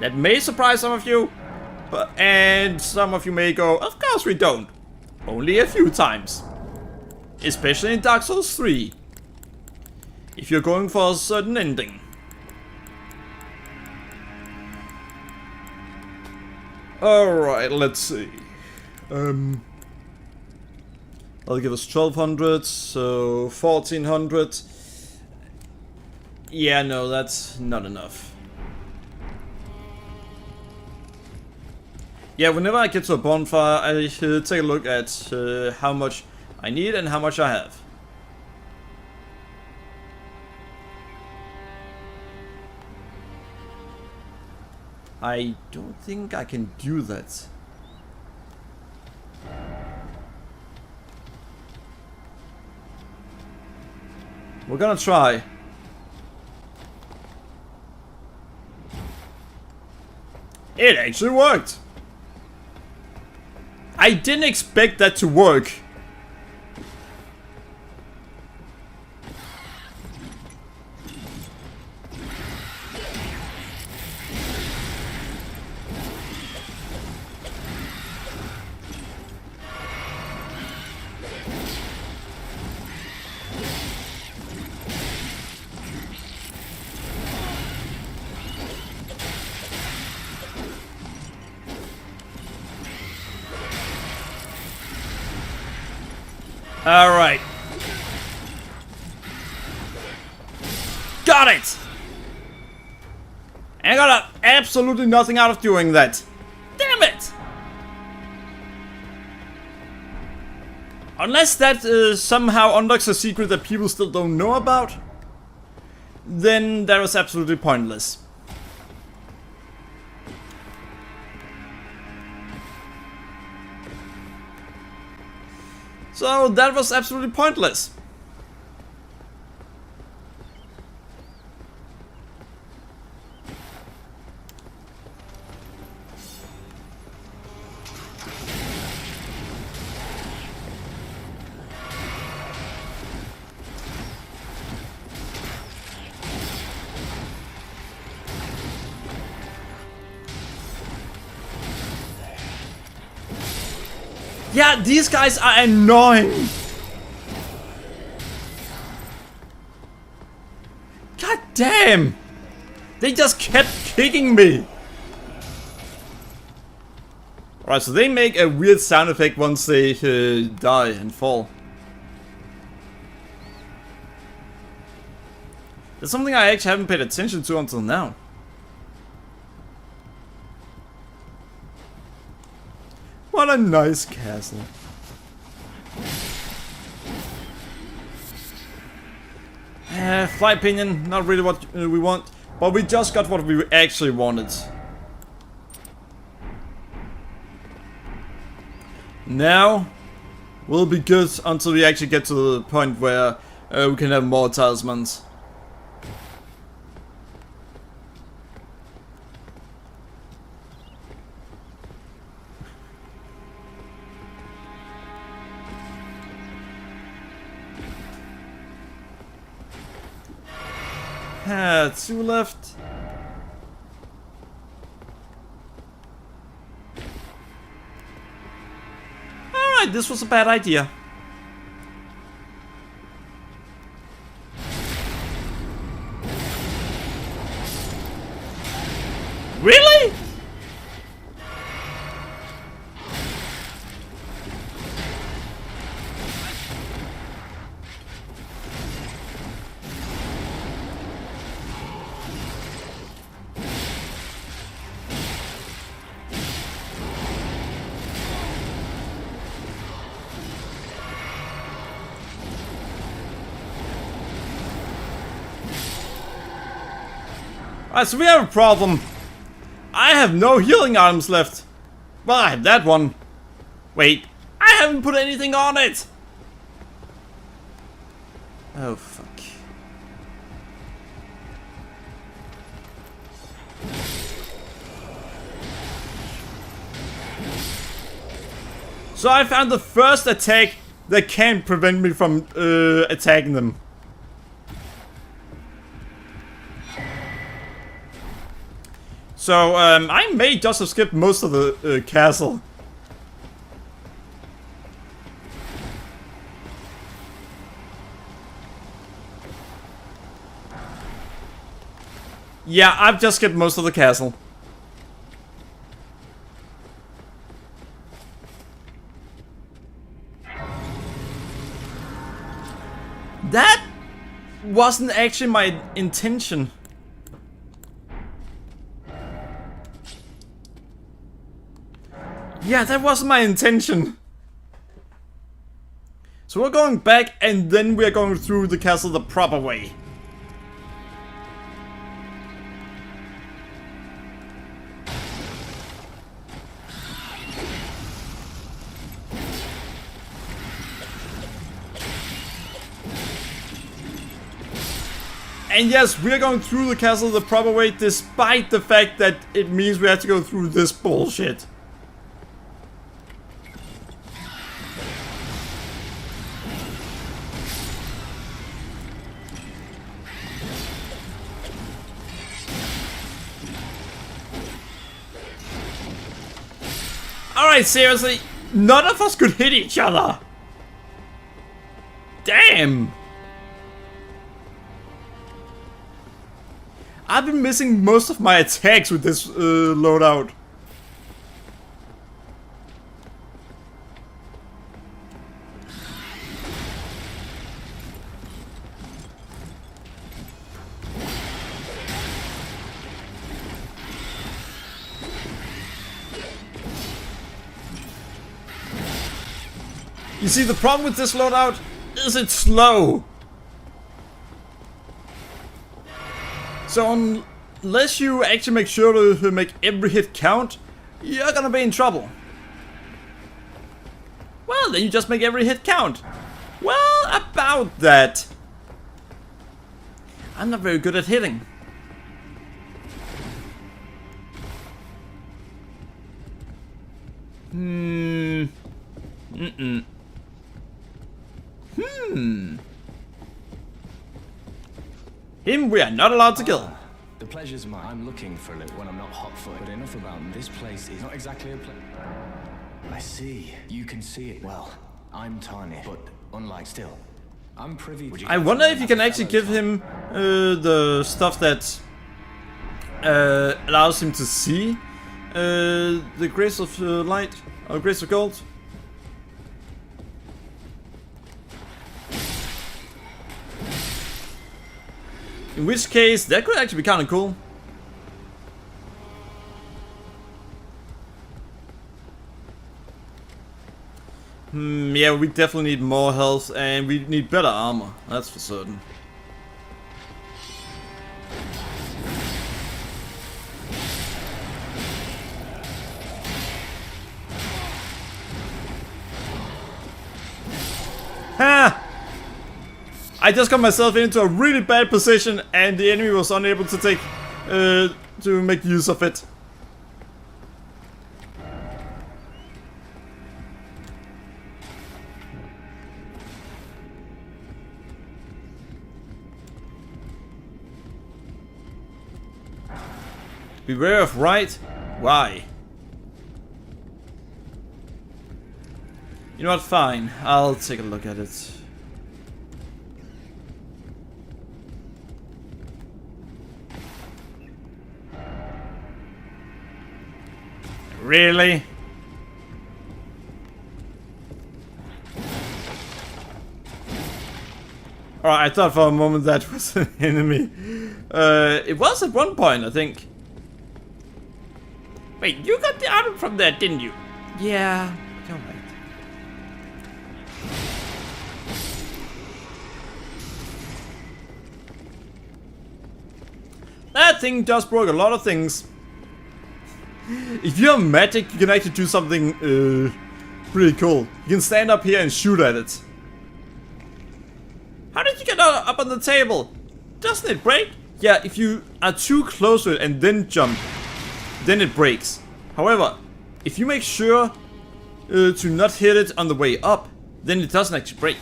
That may surprise some of you, and some of you may go, of course we don't. Only a few times. Especially in Dark Souls 3. If you're going for a certain ending. Alright, let's see. That'll give us 1200, so 1400. Yeah, no, that's not enough. Yeah, whenever I get to a bonfire, I should take a look at how much I need and how much I have. I don't think I can do that. We're gonna try. It actually worked! I didn't expect that to work. Alright. Got it! I got absolutely nothing out of doing that. Damn it! Unless that somehow unlocks a secret that people still don't know about, then that was absolutely pointless. So that was absolutely pointless. Yeah, these guys are annoying. God damn! They just kept kicking me. Alright, so they make a weird sound effect once they die and fall. That's something I actually haven't paid attention to until now. What a nice castle. Flight pinion, not really what we want, but we just got what we actually wanted. Now, we'll be good until we actually get to the point where we can have more talismans. Two left. Alright, this was a bad idea. Really? Alright, so we have a problem. I have no healing items left. Well, I have that one. Wait, I haven't put anything on it. Oh, fuck. So I found the first attack that can't prevent me from attacking them. So, I may just have skipped most of the castle. Yeah, I've just skipped most of the castle. That wasn't actually my intention. Yeah, that wasn't my intention. So we're going back and then we're going through the castle the proper way. And yes, we're going through the castle the proper way despite the fact that it means we have to go through this bullshit. Alright, seriously, none of us could hit each other. Damn. I've been missing most of my attacks with this loadout. You see, the problem with this loadout is it's slow. So unless you actually make sure to make every hit count, you're gonna be in trouble. Well, then you just make every hit count. Well, about that. I'm not very good at hitting. Him we are not allowed to kill.
The pleasure's mine. I'm looking for a little when I'm not hot-footed. But enough about this place is not exactly a place.
I see. You can see it well. I'm tarnished, but unlike still. I'm privy.
I wonder if you can actually give him the stuff that allows him to see the grace of light or grace of gold. In which case, that could actually be kind of cool. Yeah, we definitely need more health and we need better armor, that's for certain. Ha! I just got myself into a really bad position and the enemy was unable to take to make use of it. Beware of right? Why? You know what, fine. I'll take a look at it. Really? Alright, I thought for a moment that was an enemy. It was at one point, I think. Wait, you got the item from there, didn't you? Yeah, you're right. That thing just broke a lot of things. If you have magic, you can actually do something pretty cool. You can stand up here and shoot at it. How did you get up on the table? Doesn't it break? Yeah, if you are too close to it and then jump, then it breaks. However, if you make sure to not hit it on the way up, then it doesn't actually break.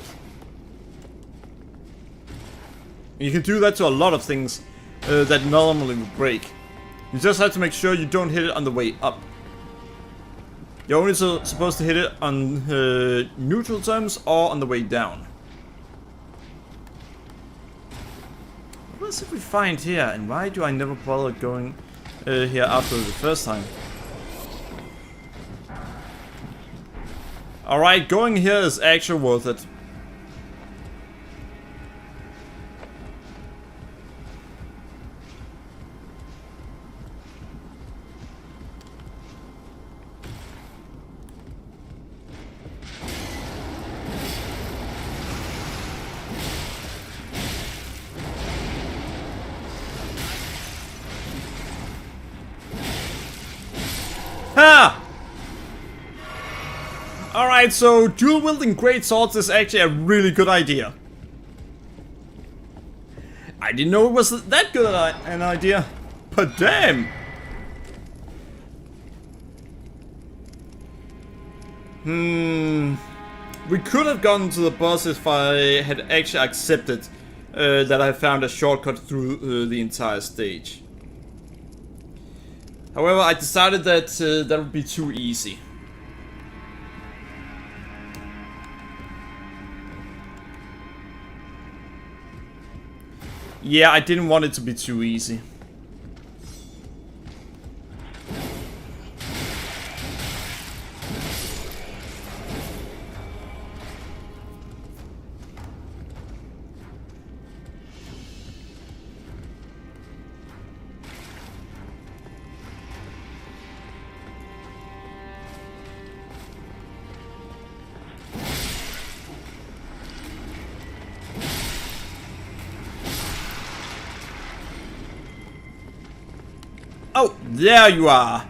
You can do that to a lot of things that normally would break. You just have to make sure you don't hit it on the way up. You're only supposed to hit it on neutral terms or on the way down. What else did we find here, and why do I never bother going here after the first time? Alright, going here is actually worth it. Ha! Alright, so dual-wielding greatswords is actually a really good idea. I didn't know it was that good an idea, but damn! We could have gone to the boss if I had actually accepted that I found a shortcut through the entire stage. However, I decided that that would be too easy. Yeah, I didn't want it to be too easy. Oh, there you are.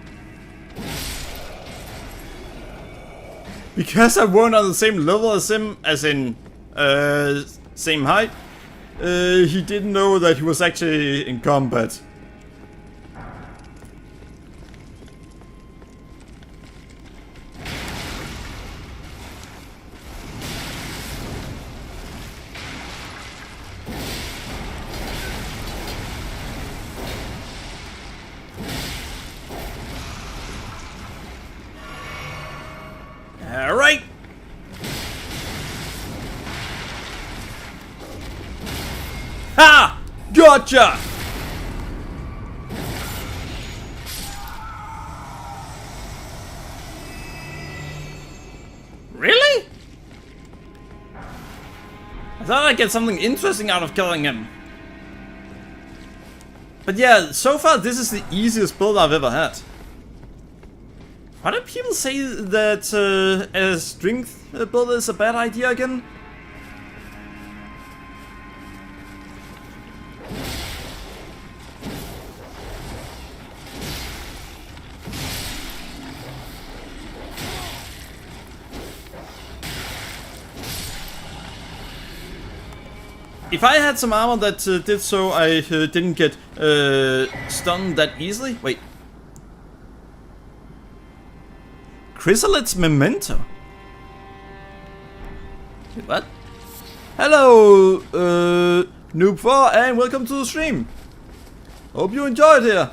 Because I weren't on the same level as him, as in, same height, he didn't know that he was actually in combat. Ha! Gotcha! Really? I thought I'd get something interesting out of killing him. But yeah, so far this is the easiest build I've ever had. Why do people say that a strength build is a bad idea again? If I had some armor that did so I didn't get stunned that easily. Wait. Chrysalis Memento? Wait, what? Hello, Noob4, and welcome to the stream. Hope you enjoyed here.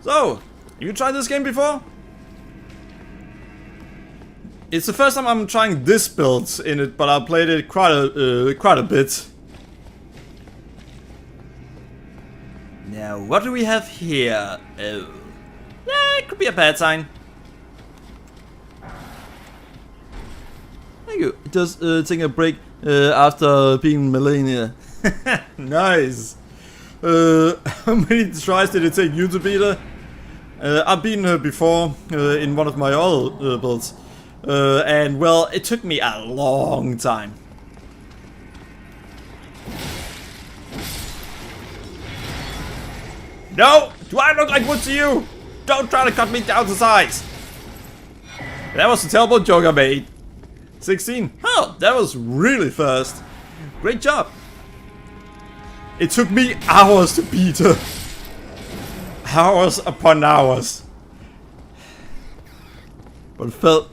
So, you tried this game before? It's the first time I'm trying this build in it, but I've played it quite a bit. Now, what do we have here? It could be a bad sign. Thank you. Just taking a break after being millennia. Nice. How many tries did it take you to beat her? I've beaten her before in one of my other builds. And well, it took me a long time. No! Do I look like wood to you? Don't try to cut me down to size! That was a terrible joke I made. 16. Oh, that was really fast. Great job. It took me hours to beat her. Hours upon hours. But it felt...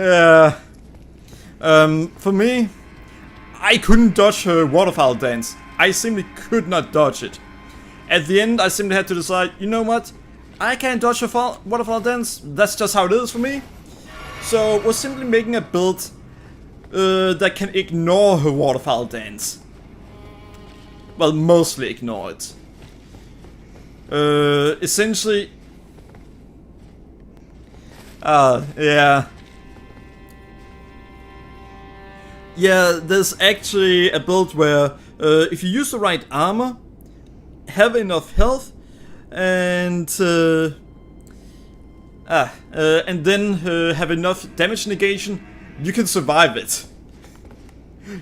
Yeah. For me, I couldn't dodge her waterfowl dance. I simply could not dodge it. At the end, I simply had to decide, you know what? I can't dodge her waterfowl dance. That's just how it is for me. So, we're simply making a build that can ignore her waterfowl dance. Well, mostly ignore it. Essentially... yeah. Yeah, there's actually a build where if you use the right armor, have enough health, and then have enough damage negation, you can survive it.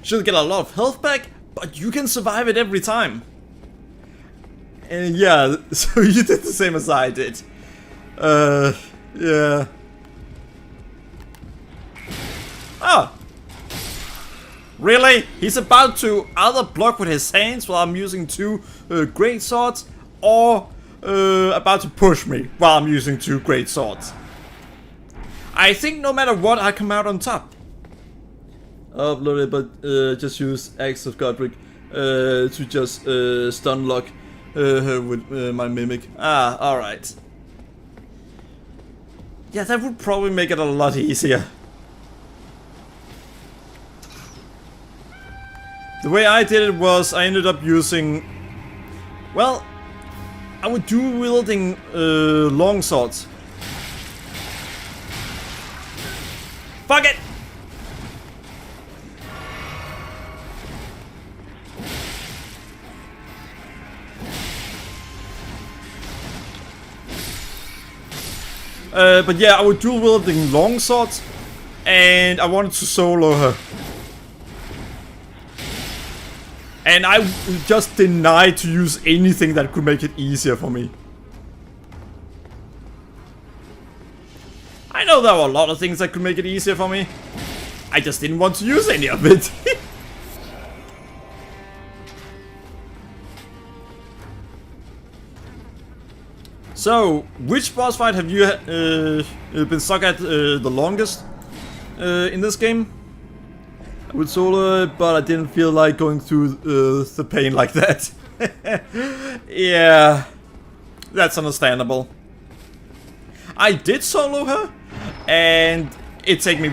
She'll get a lot of health back, but you can survive it every time. And yeah, so you did the same as I did. Yeah. Oh! Really? He's about to either block with his hands while I'm using two greatswords, or about to push me while I'm using two greatswords. I think no matter what, I come out on top. Upload it, but just use Axe of Godric to just stun lock her with my mimic. Ah, alright. Yeah, that would probably make it a lot easier. The way I did it was I ended up using... Well, I was dual-wielding long swords. Fuck it! But yeah, I was dual-wielding long swords, and I wanted to solo her. And I just denied to use anything that could make it easier for me. I know there were a lot of things that could make it easier for me. I just didn't want to use any of it. So, which boss fight have you been stuck at the longest in this game? I would solo it, but I didn't feel like going through the pain like that. Yeah, that's understandable. I did solo her, and it took me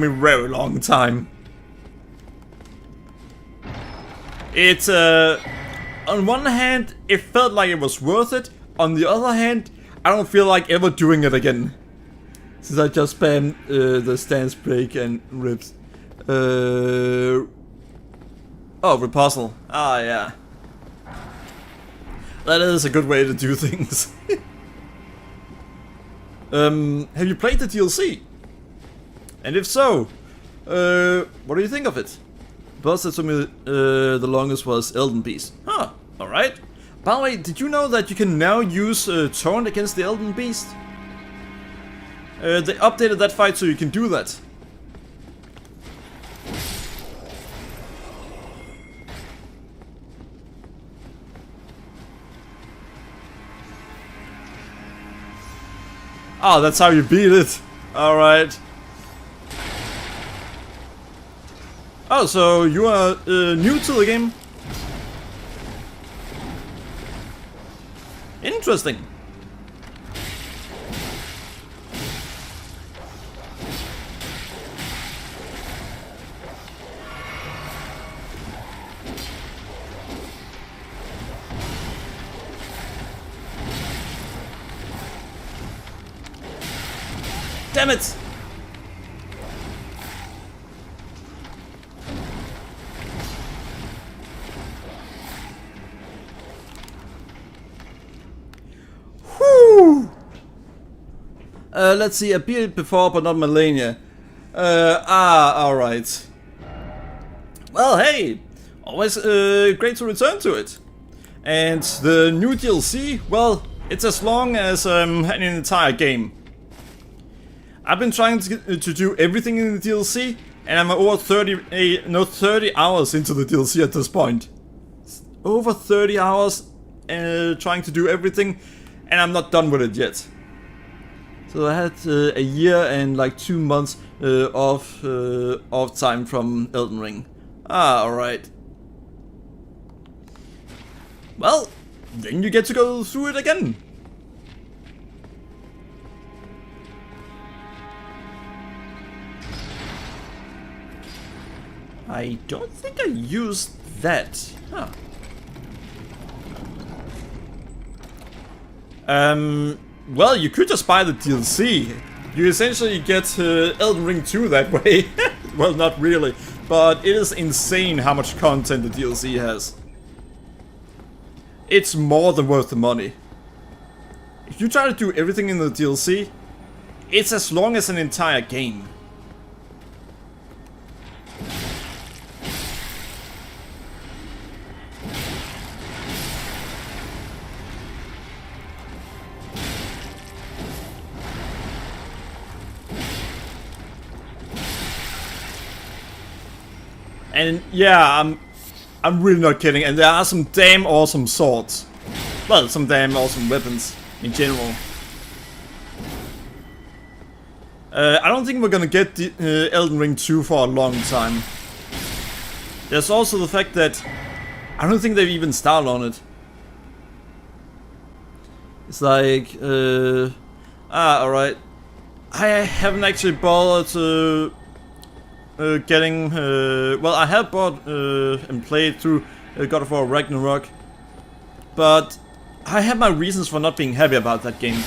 a very long time. It's on one hand, it felt like it was worth it. On the other hand, I don't feel like ever doing it again. Since I just spammed the stance break and rips. Oh, repulsal. Ah, yeah. That is a good way to do things. Have you played the DLC? And if so, what do you think of it? Boss that told me the longest was Elden Beast. Huh, alright. By the way, did you know that you can now use Torrent against the Elden Beast? They updated that fight so you can do that. Oh, that's how you beat it. Alright. Oh, so you are new to the game? Interesting. Damn it! Whew! Let's see, I beat it before, but not Melania. Alright. Well, hey! Always great to return to it. And the new DLC, well, it's as long as an entire game. I've been trying to do everything in the DLC, and I'm over 30 hours into the DLC at this point. Over 30 hours trying to do everything, and I'm not done with it yet. So I had a year and like 2 months off time from Elden Ring. Ah, alright. Well, then you get to go through it again. I don't think I used that. Huh. Well, you could just buy the DLC. You essentially get Elden Ring 2 that way. Well, not really, but it is insane how much content the DLC has. It's more than worth the money. If you try to do everything in the DLC, it's as long as an entire game. And yeah, I'm really not kidding, and there are some damn awesome swords. Well, some damn awesome weapons in general. I don't think we're gonna get the Elden Ring 2 for a long time. There's also the fact that I don't think they've even started on it. It's like, alright. I haven't actually bothered getting, well, I have bought and played through God of War Ragnarok, but I have my reasons for not being happy about that game.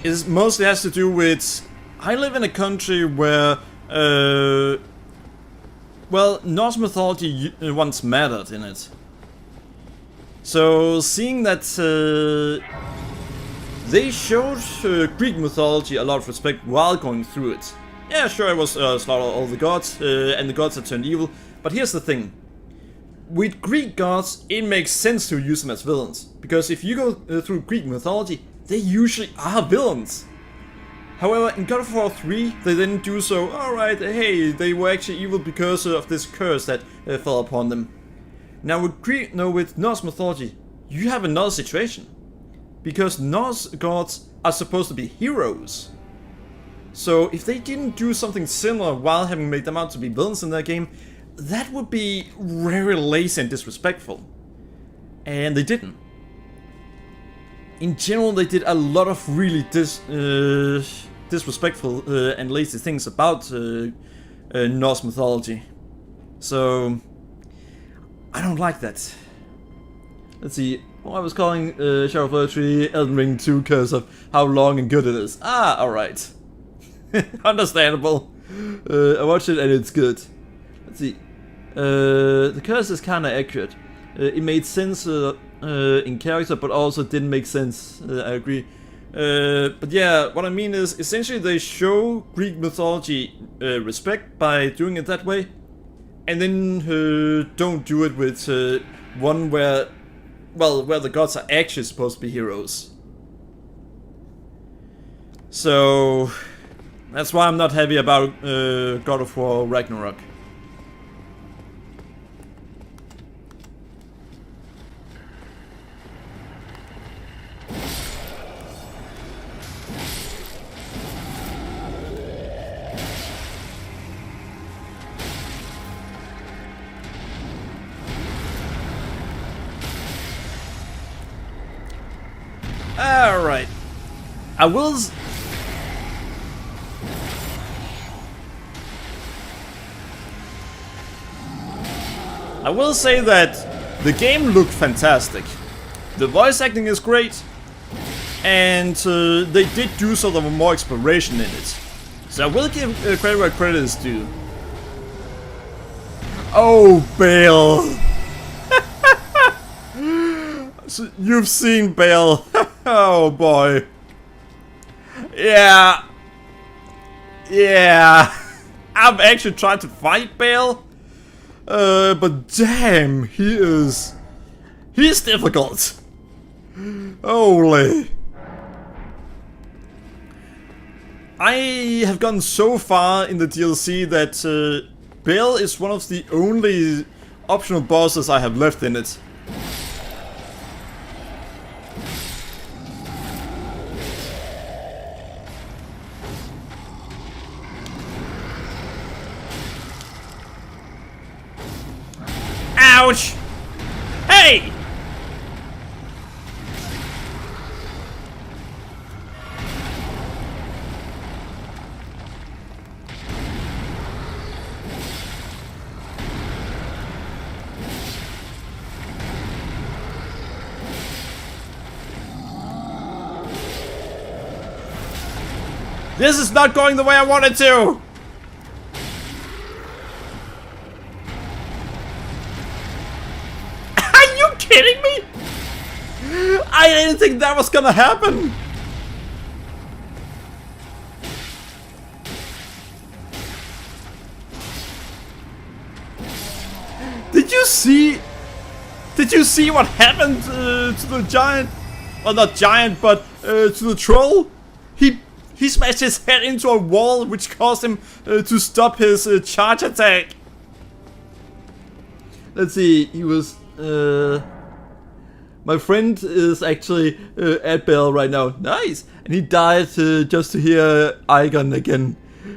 It mostly has to do with, I live in a country where, well, Norse mythology once mattered in it. So seeing that they showed Greek mythology a lot of respect while going through it. Yeah, sure, it was slaughter all the gods, and the gods had turned evil, but here's the thing. With Greek gods, it makes sense to use them as villains, because if you go through Greek mythology, they usually are villains. However, in God of War 3, they didn't do so. Alright, hey, they were actually evil because of this curse that fell upon them. Now with Norse mythology, you have another situation. Because Norse gods are supposed to be heroes. So if they didn't do something similar while having made them out to be villains in their game, that would be very lazy and disrespectful. And they didn't. In general, they did a lot of really disrespectful and lazy things about Norse mythology. So I don't like that. Let's see. Well, I was calling Shadow of War 3 Elden Ring 2 because of how long and good it is. Ah, alright. Understandable. I watched it and it's good. Let's see. The curse is kinda accurate. It made sense in character, but also didn't make sense. I agree. But yeah, what I mean is, essentially they show Greek mythology respect by doing it that way. And then don't do it with one where, well, where the gods are actually supposed to be heroes. So that's why I'm not happy about God of War Ragnarok. Alright. I will say that the game looked fantastic. The voice acting is great, and they did do sort of more exploration in it. So I will give credit where credit is due. Oh, Bale! So you've seen Bale. Oh boy. Yeah. Yeah. I've actually tried to fight Bale. But damn, he's difficult. Holy. I have gone so far in the DLC that Bale is one of the only optional bosses I have left in it. Ouch! Hey! This is not going the way I wanted to! Kidding me? I didn't think that was gonna happen. Did you see? Did you see what happened to the giant? Well, not giant, but to the troll. He smashed his head into a wall, which caused him to stop his charge attack. Let's see. He was. My friend is actually at Bell right now. Nice! And he died just to hear Igon again.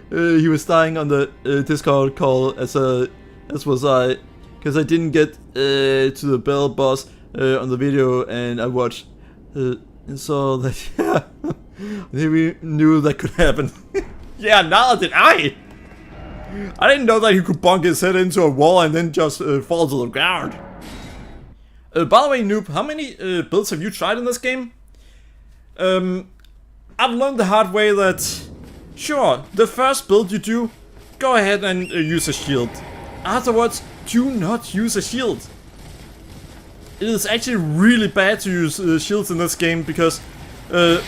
He was dying on the Discord call as was I. Because I didn't get to the Bell boss on the video, and I watched and saw that, yeah, we knew that could happen. Yeah, now did I! I didn't know that he could bonk his head into a wall and then just fall to the ground. By the way, Noob, how many builds have you tried in this game? I've learned the hard way that, sure, the first build you do, go ahead and use a shield. Afterwards, do not use a shield. It is actually really bad to use shields in this game because it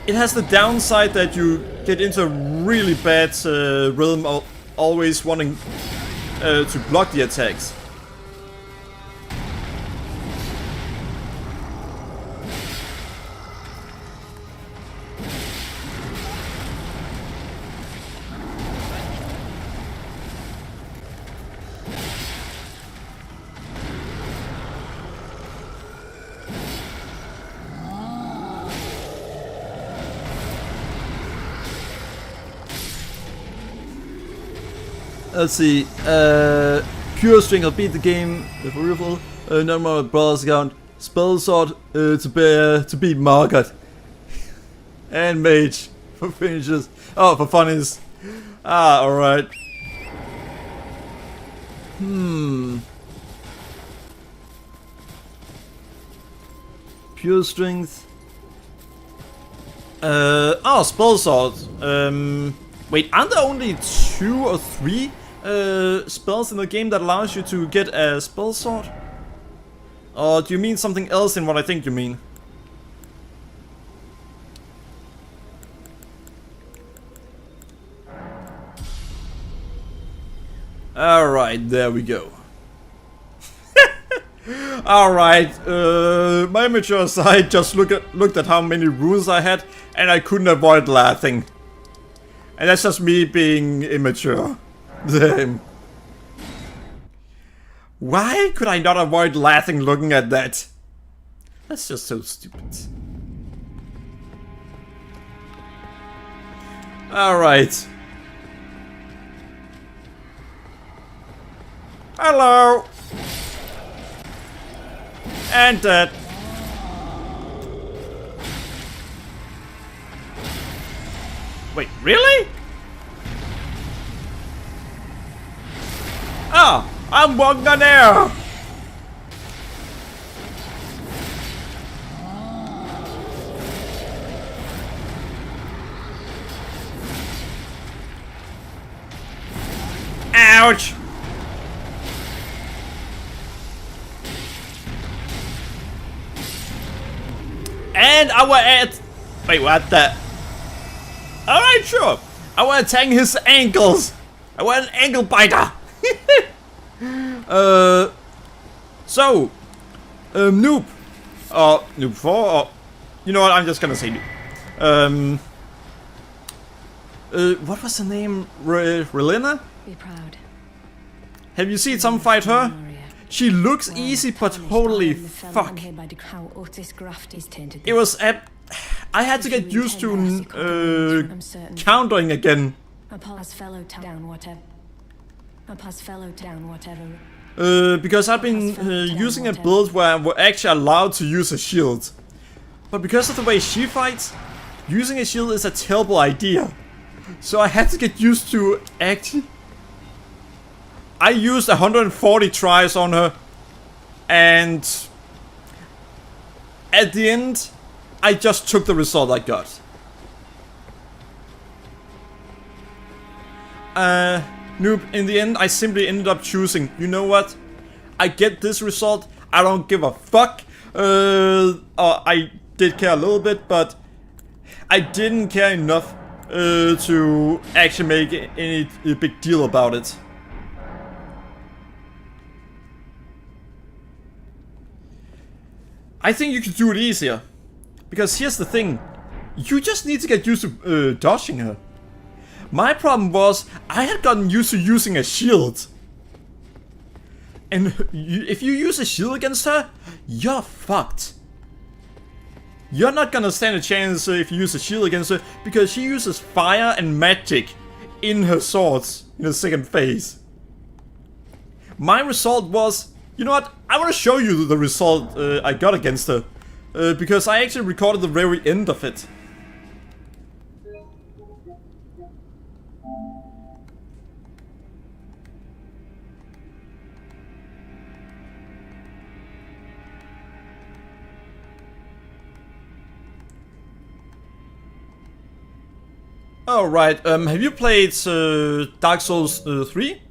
has the downside that you get into a really bad rhythm of always wanting to block the attacks. Let's see, pure string will beat the game for real. No more brothers account. Spell sword to beat Margaret. And mage for finishes. Oh, for funnies. Ah, alright. Pure strength. Oh, spell sword. Wait, aren't there only 2 or 3 spells in the game that allows you to get a spell sword? Or do you mean something else in what I think you mean? Alright, there we go. Alright, my immature side just looked at how many runes I had, and I couldn't avoid laughing. And that's just me being immature. Damn. Why could I not avoid laughing looking at that? That's just so stupid. Alright. Hello! And dead. Wait, really? Ah, I'm walking on air. Ouch! And I will add. Wait, what the? Alright, sure. I will attack his ankles. I want an ankle biter. So, noob. Noob 4. Or, you know what? I'm just gonna say noob. What was the name? Relena?
Be proud.
Have you seen some fight her? She looks easy, but holy fuck. It was I had to get used to countering again. Because I've been using a build where I'm actually allowed to use a shield. But because of the way she fights, using a shield is a terrible idea. So I had to get used to actually... I used 140 tries on her, and at the end, I just took the result I got. Noob, in the end, I simply ended up choosing, you know what? I get this result, I don't give a fuck. I did care a little bit, but I didn't care enough to actually make any big deal about it. I think you could do it easier. Because here's the thing. You just need to get used to dodging her. My problem was, I had gotten used to using a shield. And if you use a shield against her, you're fucked. You're not gonna stand a chance if you use a shield against her, because she uses fire and magic in her swords in the second phase. My result was... You know what? I want to show you the result I got against her. Because I actually recorded the very end of it. Alright, have you played Dark Souls 3?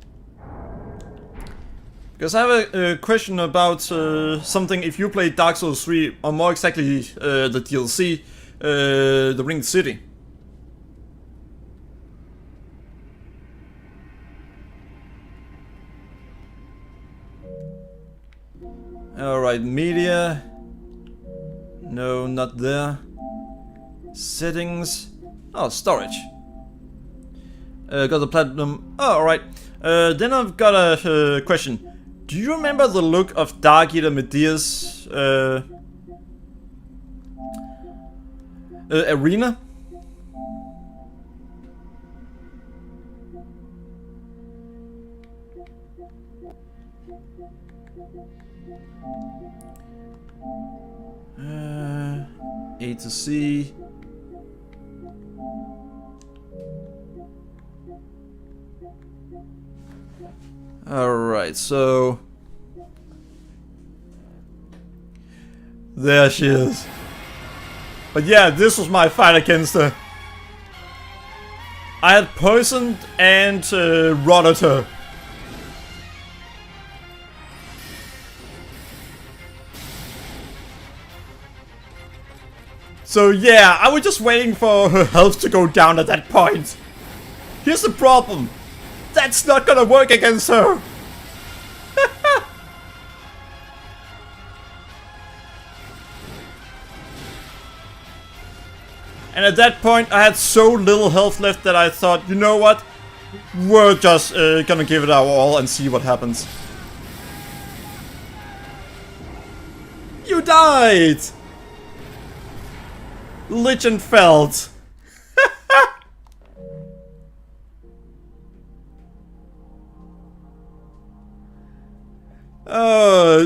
Because I have a question about something if you played Dark Souls 3, or more exactly the DLC, The Ringed City. Alright, media. No, not there. Settings. Oh, storage. Got the platinum. Oh, alright. Then I've got a question. Do you remember the look of Dark Eater Medea's arena? A to C. Alright, so... There she is. But yeah, this was my fight against her. I had poisoned and rotted her. So yeah, I was just waiting for her health to go down at that point. Here's the problem. That's not gonna work against her. And at that point I had so little health left that I thought, you know what? We're just gonna give it our all and see what happens. You died! Legend felt.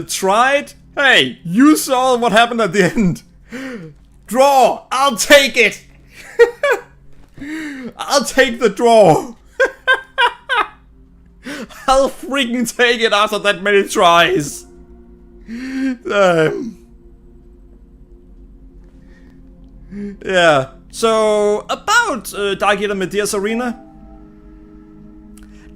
Tried? Hey, you saw what happened at the end. Draw! I'll take it! I'll take the draw! I'll freaking take it after that many tries! Yeah, so about Dark Eater Medea's Arena.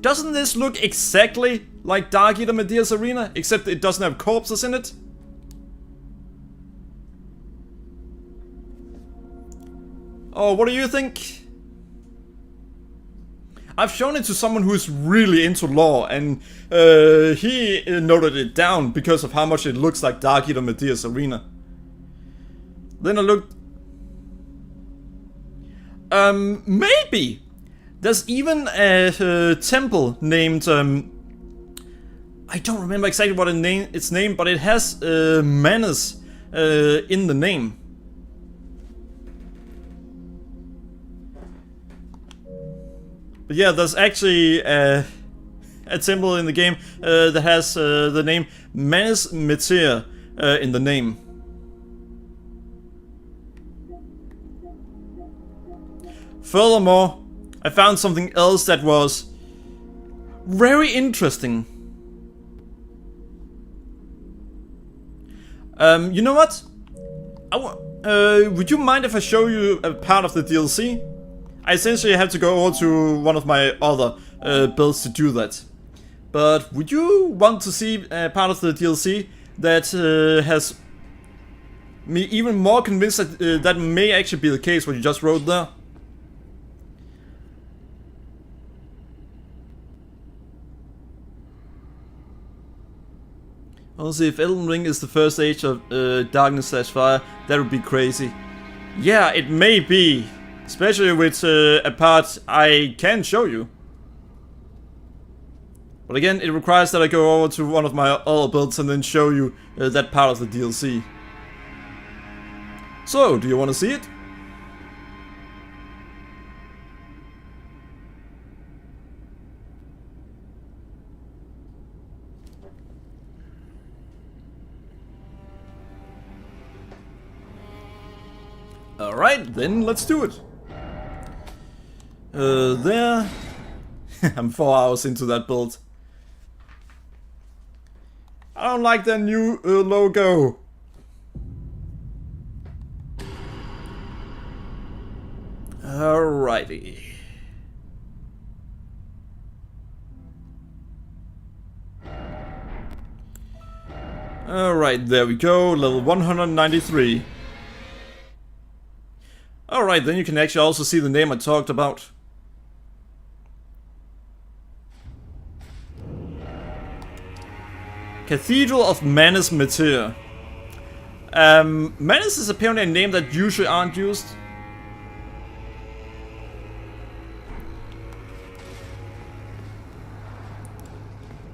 Doesn't this look exactly like Dark Eater Medea's Arena, except it doesn't have corpses in it? Oh, what do you think? I've shown it to someone who's really into lore, and he noted it down because of how much it looks like Dark Eater Medea's Arena. Then I looked... maybe! There's even a temple named... I don't remember exactly what its name, but it has Manus in the name. But yeah, there's actually a temple in the game that has the name Manus Meteor in the name. Furthermore, I found something else that was very interesting. You know what? Would you mind if I show you a part of the DLC? I essentially have to go over to one of my other builds to do that. But would you want to see a part of the DLC that has me even more convinced that that may actually be the case what you just wrote there? Also, if Elden Ring is the first age of darkness/fire, that would be crazy. Yeah, it may be. Especially with a part I can show you. But again, it requires that I go over to one of my other builds and then show you that part of the DLC. So, do you want to see it? Alright, then let's do it. There. I'm 4 hours into that build. I don't like their new logo. Alrighty. Alright, there we go, level 193. Alright, then you can actually also see the name I talked about. Cathedral of Manus Meteor. Manus is apparently a name that usually aren't used.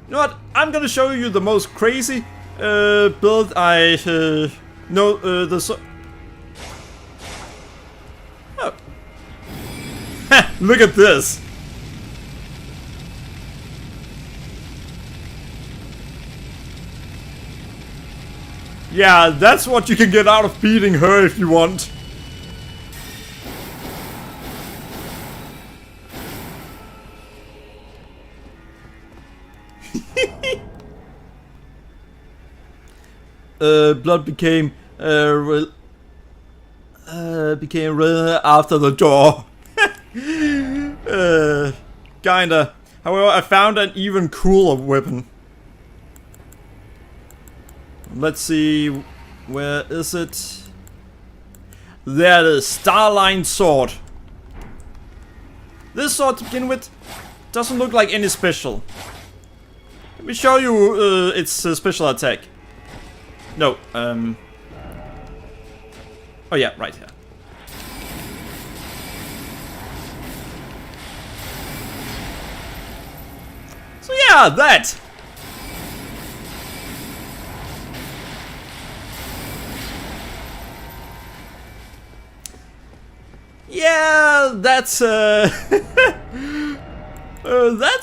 You know what? I'm gonna show you the most crazy build I know. Oh. Look at this. Yeah, that's what you can get out of beating her if you want. blood became red after the door. Kinda. However, I found an even cooler weapon. Let's see, where is it? There it is, Starline Sword. This sword to begin with doesn't look like any special. Let me show you its special attack. No, oh yeah, right here. So yeah, that! Yeah, that's that's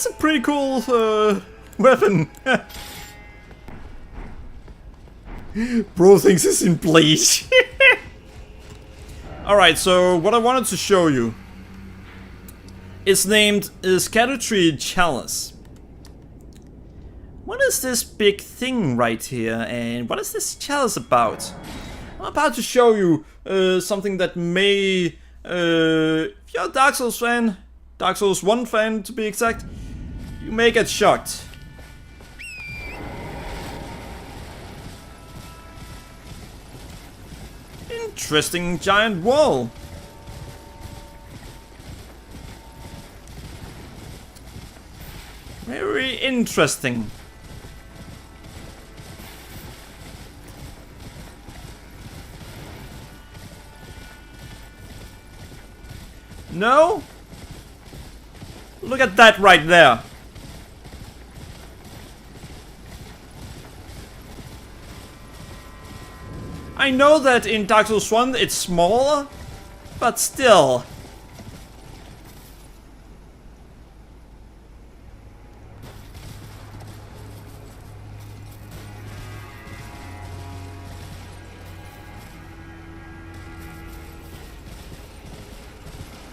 a pretty cool weapon. Bro thinks it's in bleach. Alright, so what I wanted to show you is named Scattertree Chalice. What is this big thing right here, and what is this chalice about? I'm about to show you something that may, if you're a Dark Souls fan, Dark Souls 1 fan to be exact, you may get shocked. Interesting giant wall. Very interesting. No? Look at that right there. I know that in Dark Souls 1 it's smaller, but still.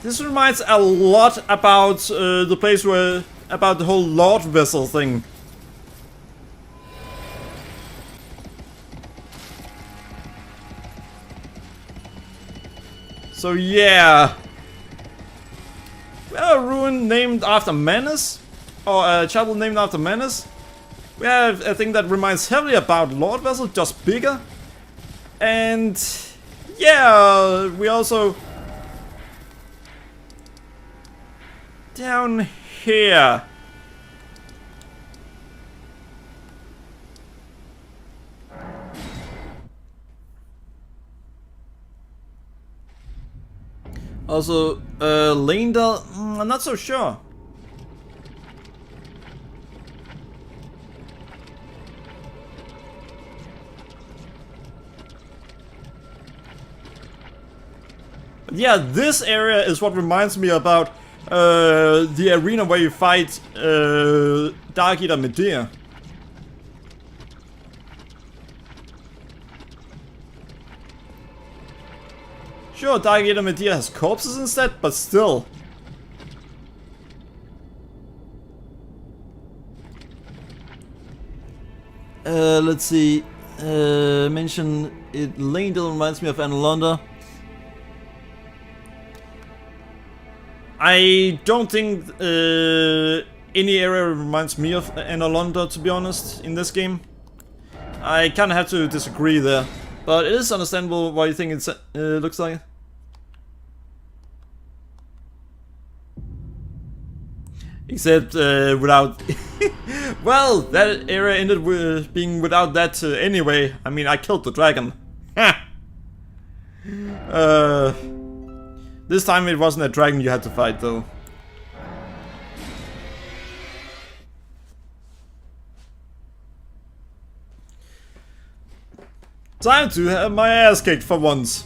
This reminds a lot about the place where, about the whole Lord Vessel thing. So yeah, we have a ruin named after Manus, or a chapel named after Manus. We have a thing that reminds heavily about Lord Vessel, just bigger. And yeah, we also down here. Also, Lindel, I'm not so sure. But yeah, this area is what reminds me about the arena where you fight Dark Eater Medea. Sure, Dark Eater Medea has corpses instead, but still. Let's see. Mention it. Lindel reminds me of Analonda. I don't think any area reminds me of Analonda, to be honest, in this game. I kinda have to disagree there. But it is understandable why you think it looks like. Except without... well, that area ended with being without that anyway. I mean, I killed the dragon. Ha! This time it wasn't a dragon you had to fight, though. Time to have my ass kicked for once.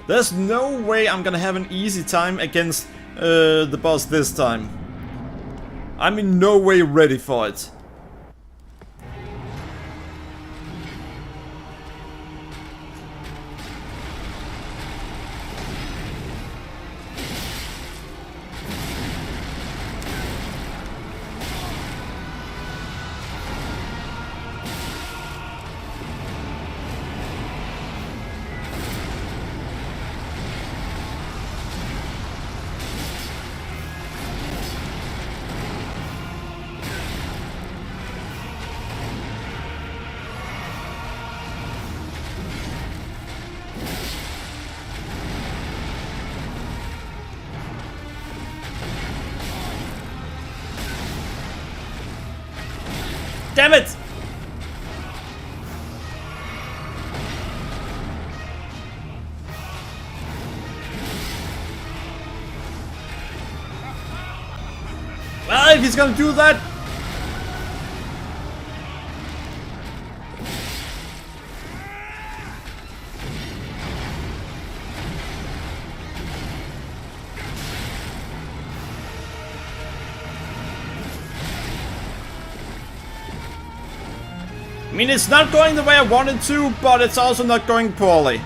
There's no way I'm gonna have an easy time against the boss this time. I'm in no way ready for it. Damn it! Well, if he's gonna do that... I mean, it's not going the way I wanted to, but it's also not going poorly.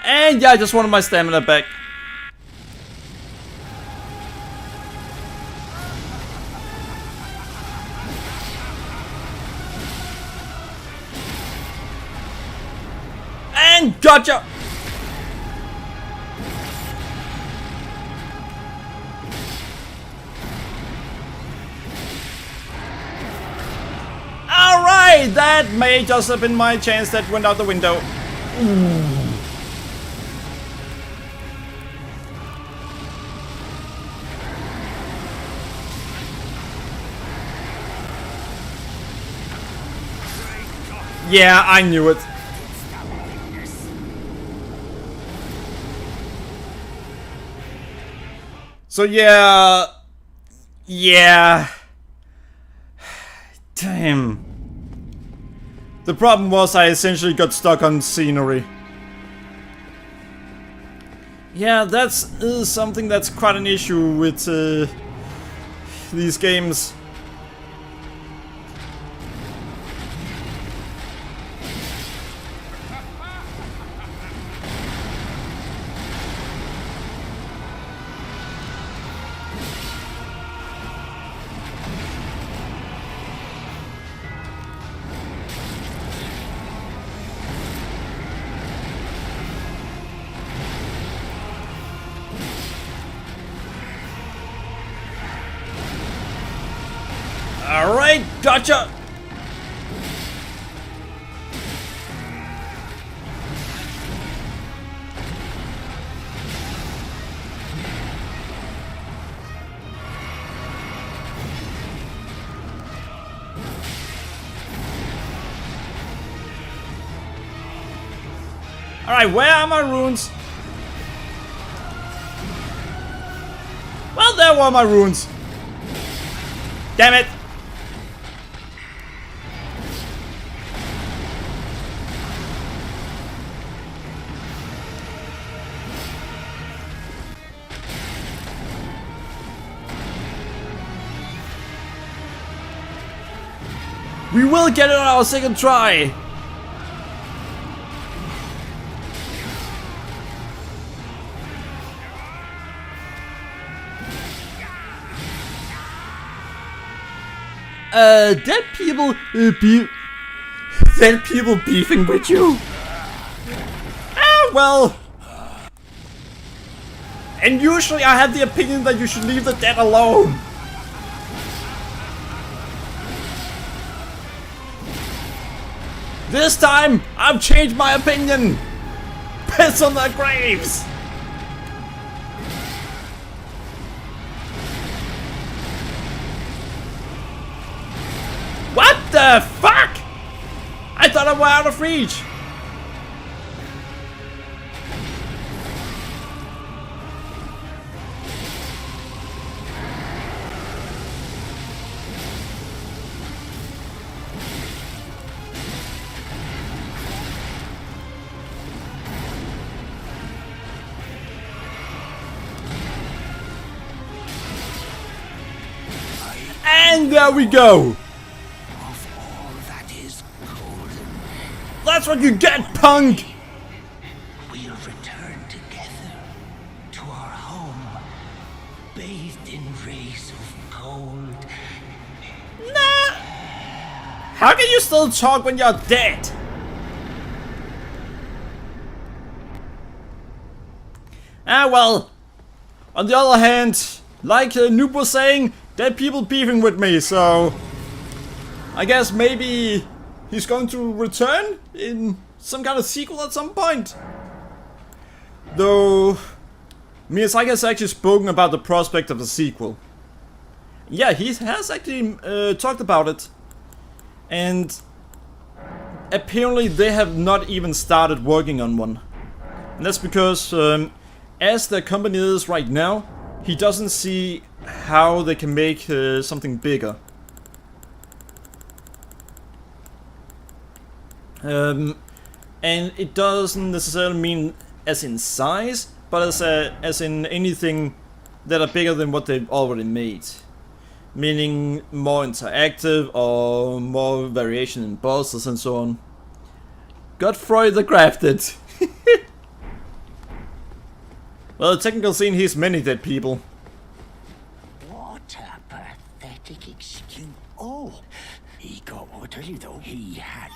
And yeah, I just wanted my stamina back. And gotcha! Alright, that may just have been my chance that went out the window. Yeah, I knew it. So yeah. Damn. The problem was I essentially got stuck on scenery. Yeah, that's something that's quite an issue with these games. Alright, gotcha! Alright, where are my runes? Well, there were my runes. Damn it! We will get it on our second try! Dead people, dead people beefing with you. Ah, well. And usually I have the opinion that you should leave the dead alone. This time, I've changed my opinion. Piss on their graves. What the fuck? I thought I was out of reach. And there we go. That's what you get, punk!
We'll return together to our home, bathed in rays of gold.
Nah! How can you still talk when you're dead? Ah, well. On the other hand, like Noob was saying, there are people beefing with me, so I guess maybe he's going to return in some kind of sequel at some point. Though Miyazaki has actually spoken about the prospect of a sequel. Yeah, he has actually talked about it. And apparently they have not even started working on one. And that's because as the company is right now, he doesn't see how they can make something bigger. And it doesn't necessarily mean as in size, but as in anything that are bigger than what they've already made. Meaning more interactive or more variation in bosses and so on. Godfrey the Grafted. Well, the technical scene, he's many dead people.
What a pathetic excuse. Oh, he got utterly though. He had.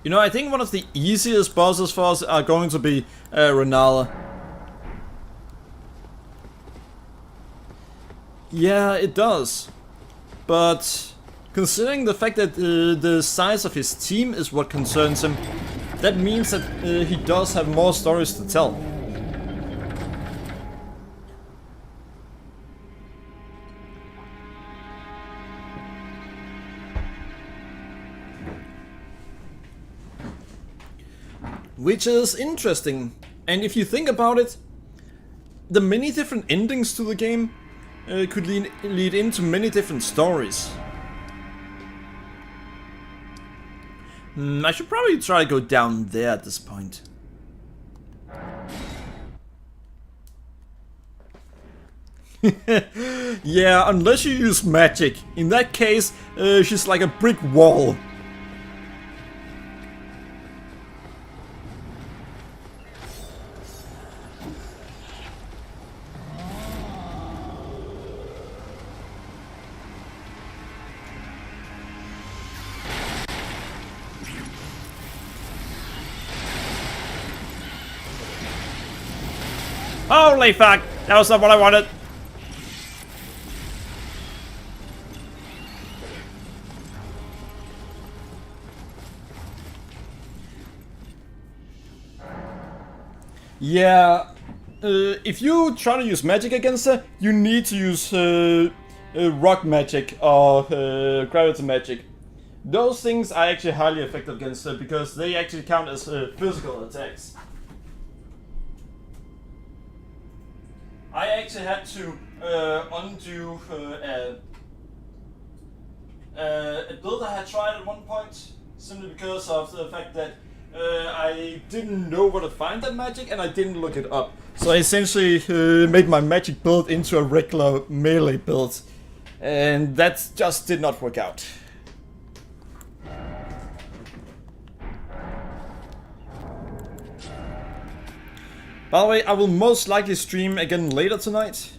You know, I think one of the easiest bosses for us are going to be Renala. Yeah, it does. But considering the fact that the size of his team is what concerns him, that means that he does have more stories to tell. Which is interesting. And if you think about it, the many different endings to the game could lead into many different stories. I should probably try to go down there at this point. Yeah, unless you use magic. In that case, she's like a brick wall. Holy fuck! That was not what I wanted! Yeah, if you try to use magic against her, you need to use rock magic or gravity magic. Those things are actually highly effective against her because they actually count as physical attacks. I actually had to undo a build I had tried at one point, simply because of the fact that I didn't know where to find that magic and I didn't look it up. So I essentially made my magic build into a regular melee build, and that just did not work out. By the way, I will most likely stream again later tonight.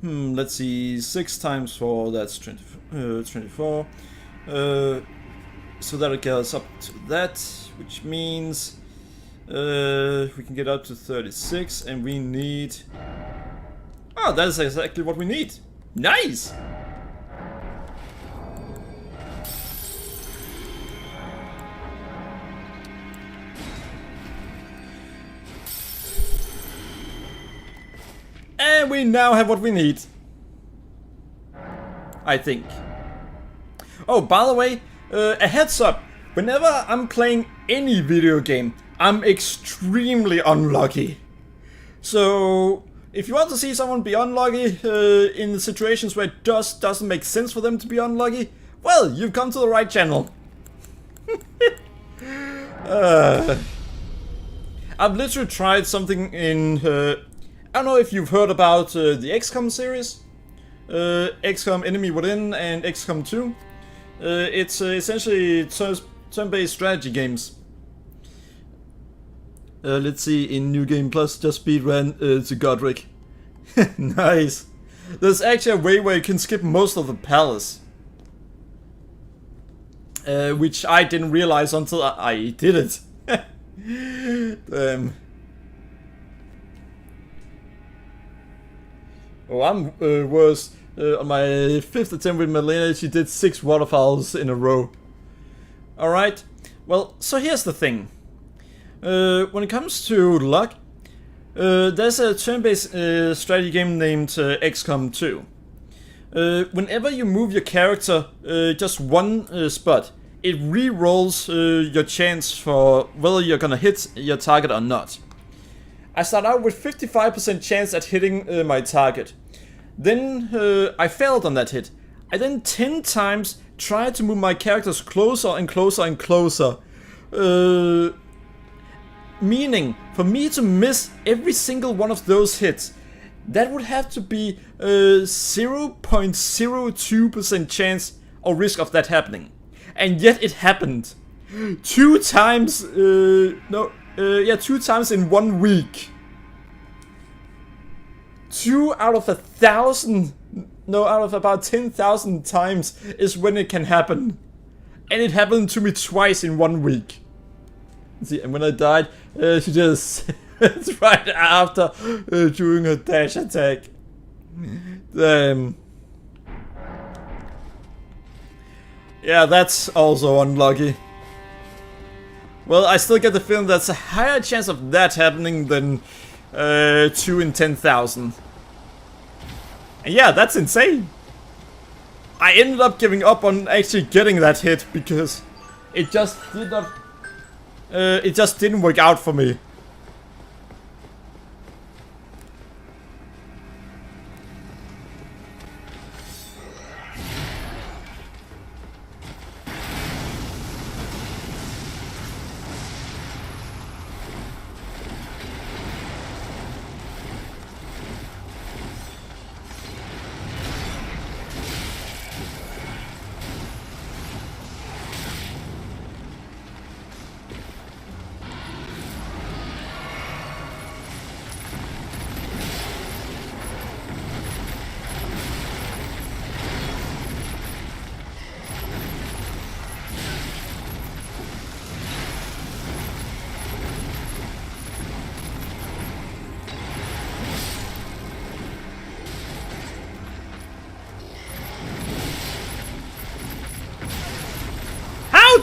Let's see, 6 times 4, that's 24. So that'll get us up to that, which means we can get up to 36, and we need... Oh, that is exactly what we need. Nice! And we now have what we need. I think. Oh, by the way, a heads up. Whenever I'm playing any video game, I'm extremely unlucky. So, if you want to see someone be unlucky in situations where it just doesn't make sense for them to be unlucky, well, you've come to the right channel. I've literally tried something in... I don't know if you've heard about the XCOM series. XCOM Enemy Within and XCOM 2. It's essentially turn-based strategy games. Let's see, in New Game Plus, just speedrun to Godric. Nice. There's actually a way where you can skip most of the palace. Which I didn't realize until I did it. Oh, I'm worse. On my 5th attempt with Malena, she did 6 waterfalls in a row. Alright, well, so here's the thing. When it comes to luck, there's a turn-based strategy game named XCOM 2. Whenever you move your character just one spot, it re-rolls your chance for whether you're gonna hit your target or not. I start out with 55% chance at hitting my target. Then I failed on that hit. I then 10 times tried to move my characters closer and closer and closer. Meaning, for me to miss every single one of those hits, that would have to be 0.02% chance or risk of that happening. And yet it happened. 2 times, 2 times in 1 week. 2 out of 1,000, out of about 10,000 times is when it can happen. And it happened to me twice in 1 week. See, and when I died, she just it's right after doing a dash attack. Yeah, that's also unlucky. Well, I still get the feeling that's a higher chance of that happening than 2 in 10,000. And yeah, that's insane. I ended up giving up on actually getting that hit because it just did not. It just didn't work out for me.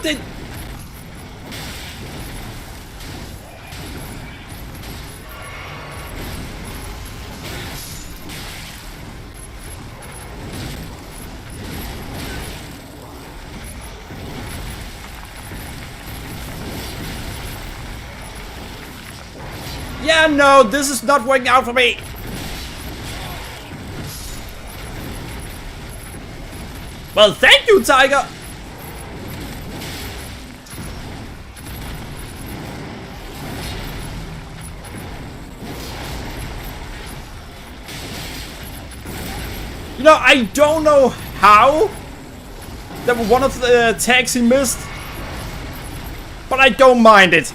Did Yeah, no, this is not working out for me. Well, thank you, Tiger. You know, I don't know how that was one of the attacks he missed, but I don't mind it.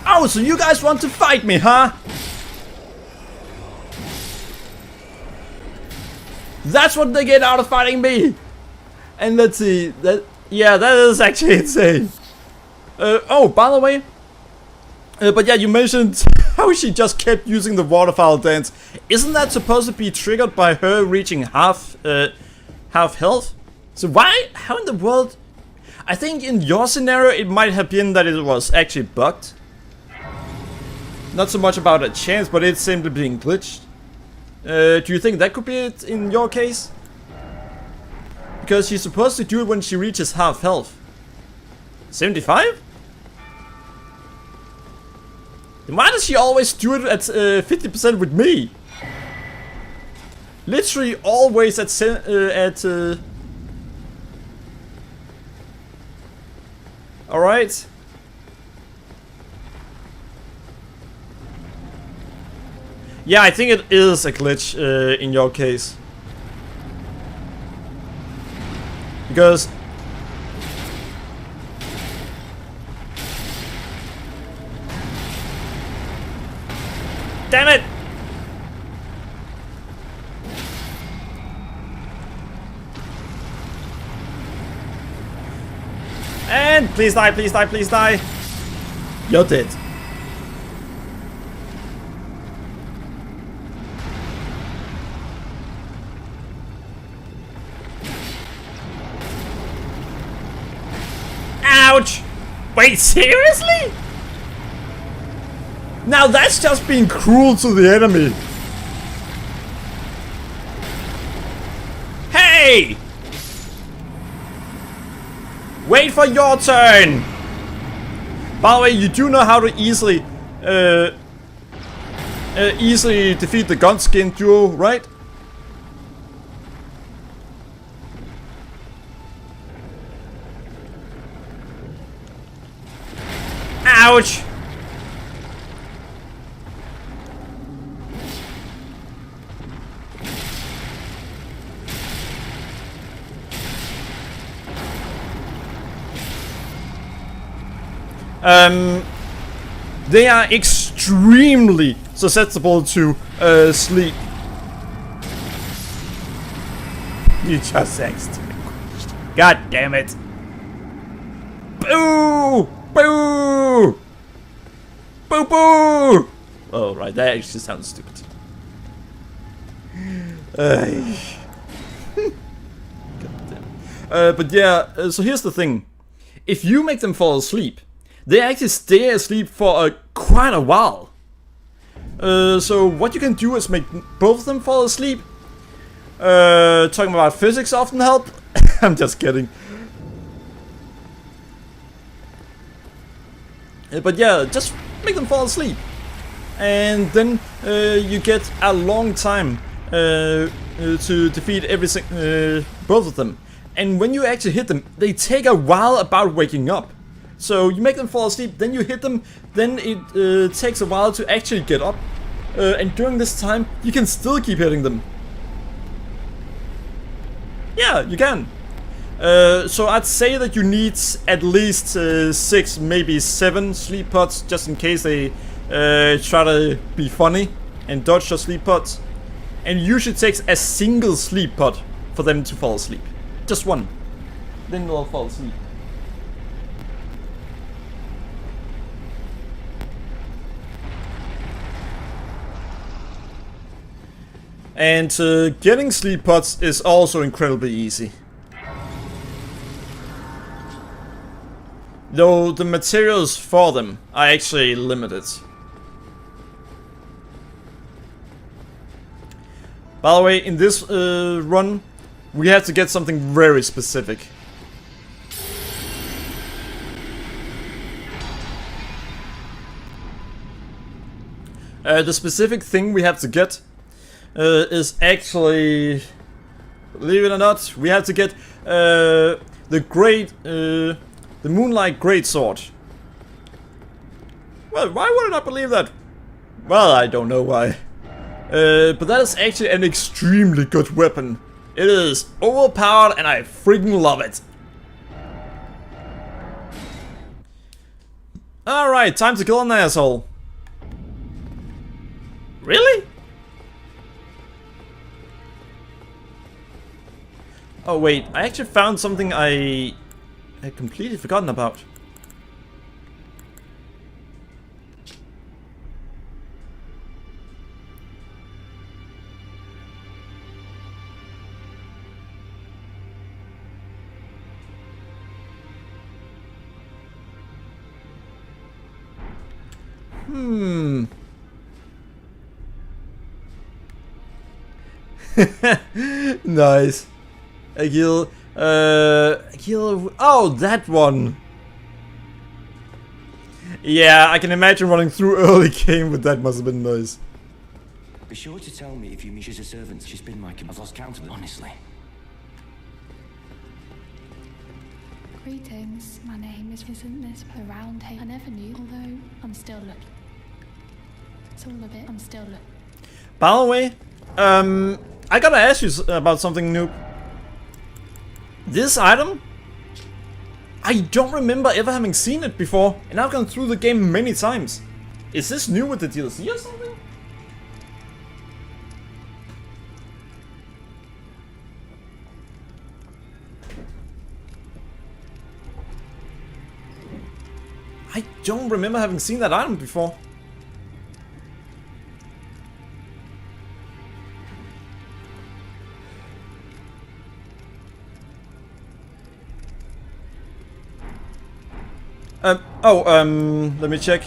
Oh, so you guys want to fight me, huh? That's what they get out of fighting me. And let's see, that is actually insane. Oh, by the way, but yeah, you mentioned how she just kept using the waterfowl dance. Isn't that supposed to be triggered by her reaching half health? So why? How in the world? I think in your scenario it might have been that it was actually bugged. Not so much about a chance, but it's simply being glitched. Do you think that could be it in your case? Because she's supposed to do it when she reaches half health. 75? Then why does she always do it at 50% with me? Literally always at Alright. Yeah, I think it is a glitch in your case. Because damn it! And please die, please die, please die. You're dead. Ouch! Wait, seriously? Now that's just being cruel to the enemy. Hey! Wait for your turn! By the way, you do know how to easily defeat the Gunskin duo, right? Ouch! They are extremely susceptible to sleep. You just asked. God damn it. Boo! Boo! Boo boo! Oh, right, that actually sounds stupid. God damn. But yeah, so here's the thing. If you make them fall asleep, they actually stay asleep for quite a while. So what you can do is make both of them fall asleep. Talking about physics often help. I'm just kidding. But yeah, just make them fall asleep. And then you get a long time to defeat both of them. And when you actually hit them, they take a while about waking up. So you make them fall asleep, then you hit them, then it takes a while to actually get up. And during this time, you can still keep hitting them. Yeah, you can. So I'd say that you need at least 6, maybe 7 sleep pods, just in case they try to be funny and dodge your sleep pods. And it usually takes a single sleep pod for them to fall asleep. Just one. Then they'll fall asleep. And getting sleep pods is also incredibly easy. Though the materials for them are actually limited. By the way, in this run, we have to get something very specific. The specific thing we have to get is actually, believe it or not, we have to get the Moonlight Greatsword. Well, why would I not believe that? Well, I don't know why. But that is actually an extremely good weapon. It is overpowered and I freaking love it. Alright, time to kill an asshole. Really? Oh wait, I actually found something I had completely forgotten about. Nice. Agil, oh, that one. Yeah, I can imagine running through early game, but that must have been nice.
Be sure to tell me if you meet she's a servant. She's been my... I've lost count of them, honestly.
Greetings, my name isn't this a round table? I never knew, although I'm still looking. It's all a bit, I'm still looking.
By the way, I gotta ask you about something, Noob. This item? I don't remember ever having seen it before, and I've gone through the game many times. Is this new with the DLC or something? I don't remember having seen that item before. Let me check.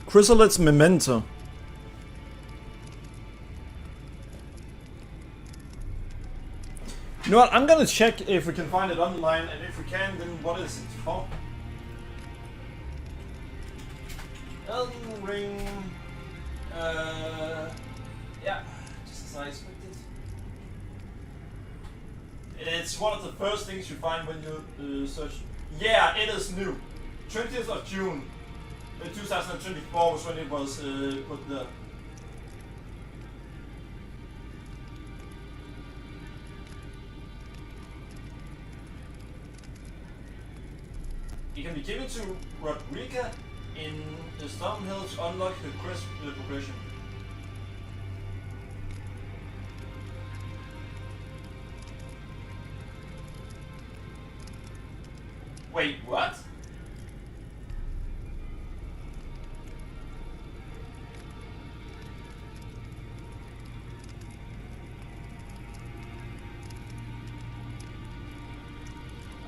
Chrysalis Memento. You know what? I'm gonna check if we can find it online, and if we can, then what is it for? Elden Ring. Yeah, just as I expected. It's one of the first things you find when you search. Yeah, it is new. 20th of June, 2024 was when it was put there. It can be given to Rodriguez in the Storm Hill to unlock the quest progression. Wait, what?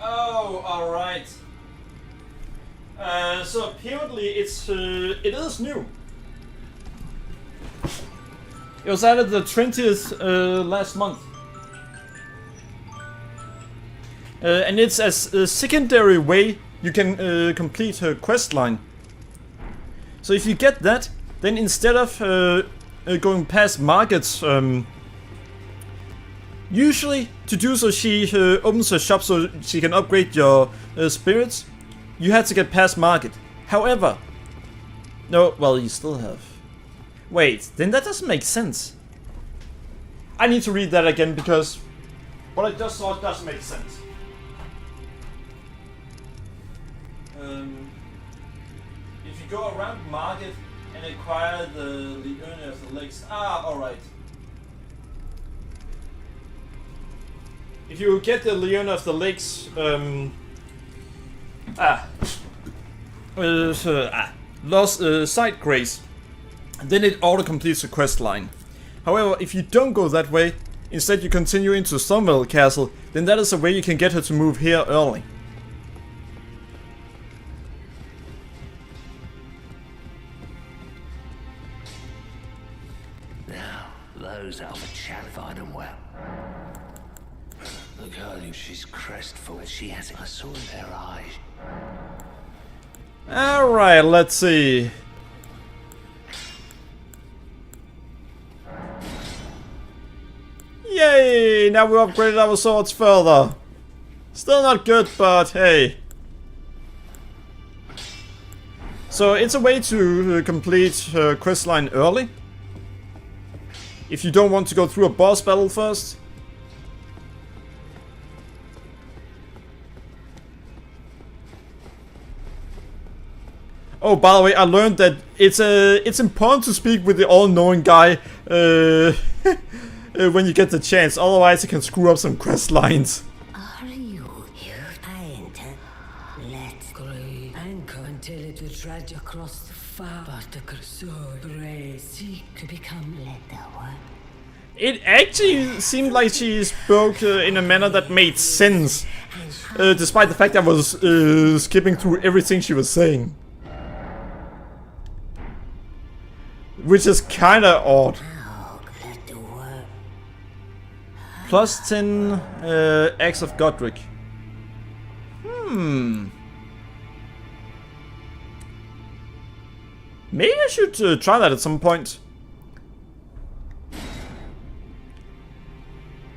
Oh, alright. So apparently it is new. It was added the 20th last month. And it's as a secondary way you can complete her quest line. So if you get that, then instead of going past markets, usually to do so she opens her shop so she can upgrade your spirits. You had to get past market. However, no, well, you still have. Wait, then that doesn't make sense. I need to read that again because what I just saw doesn't make sense. If you go around market and acquire the urn of the lakes. Ah, alright. If you get the Leon of the Lakes, lost side grace, then it auto completes the quest line. However, if you don't go that way, instead you continue into Stormvale Castle, then that is a way you can get her to move here early.
Now, those are the chat fine and well. The girl, she's crestful. She has it. I saw in her eyes.
Alright, let's see. Yay! Now we upgraded our swords further. Still not good, but hey. So it's a way to complete her questline early. If you don't want to go through a boss battle first. Oh, by the way, I learned that it's important to speak with the all-knowing guy when you get the chance. Otherwise, you can screw up some quest lines.
Are you painted? Let's go anchor until it will trudge across the far. But the greatsword race seek to become leather one.
It actually seemed like she spoke in a manner that made sense, despite the fact I was skipping through everything she was saying. Which is kinda odd. Plus 10 Axe of Godric. Maybe I should try that at some point.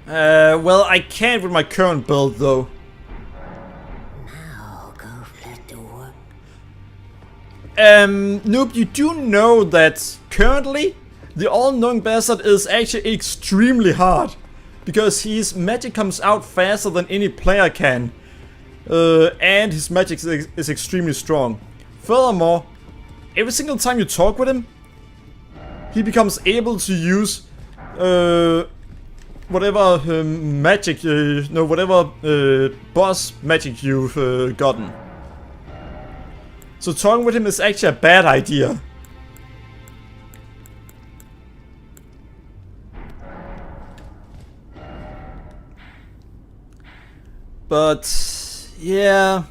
Well, I can't with my current build though. Noob, you do know that currently the all-knowing bastard is actually extremely hard. Because his magic comes out faster than any player can. And his magic is extremely strong. Furthermore, every single time you talk with him, he becomes able to use whatever magic, whatever boss magic you've gotten. So talking with him is actually a bad idea. But yeah.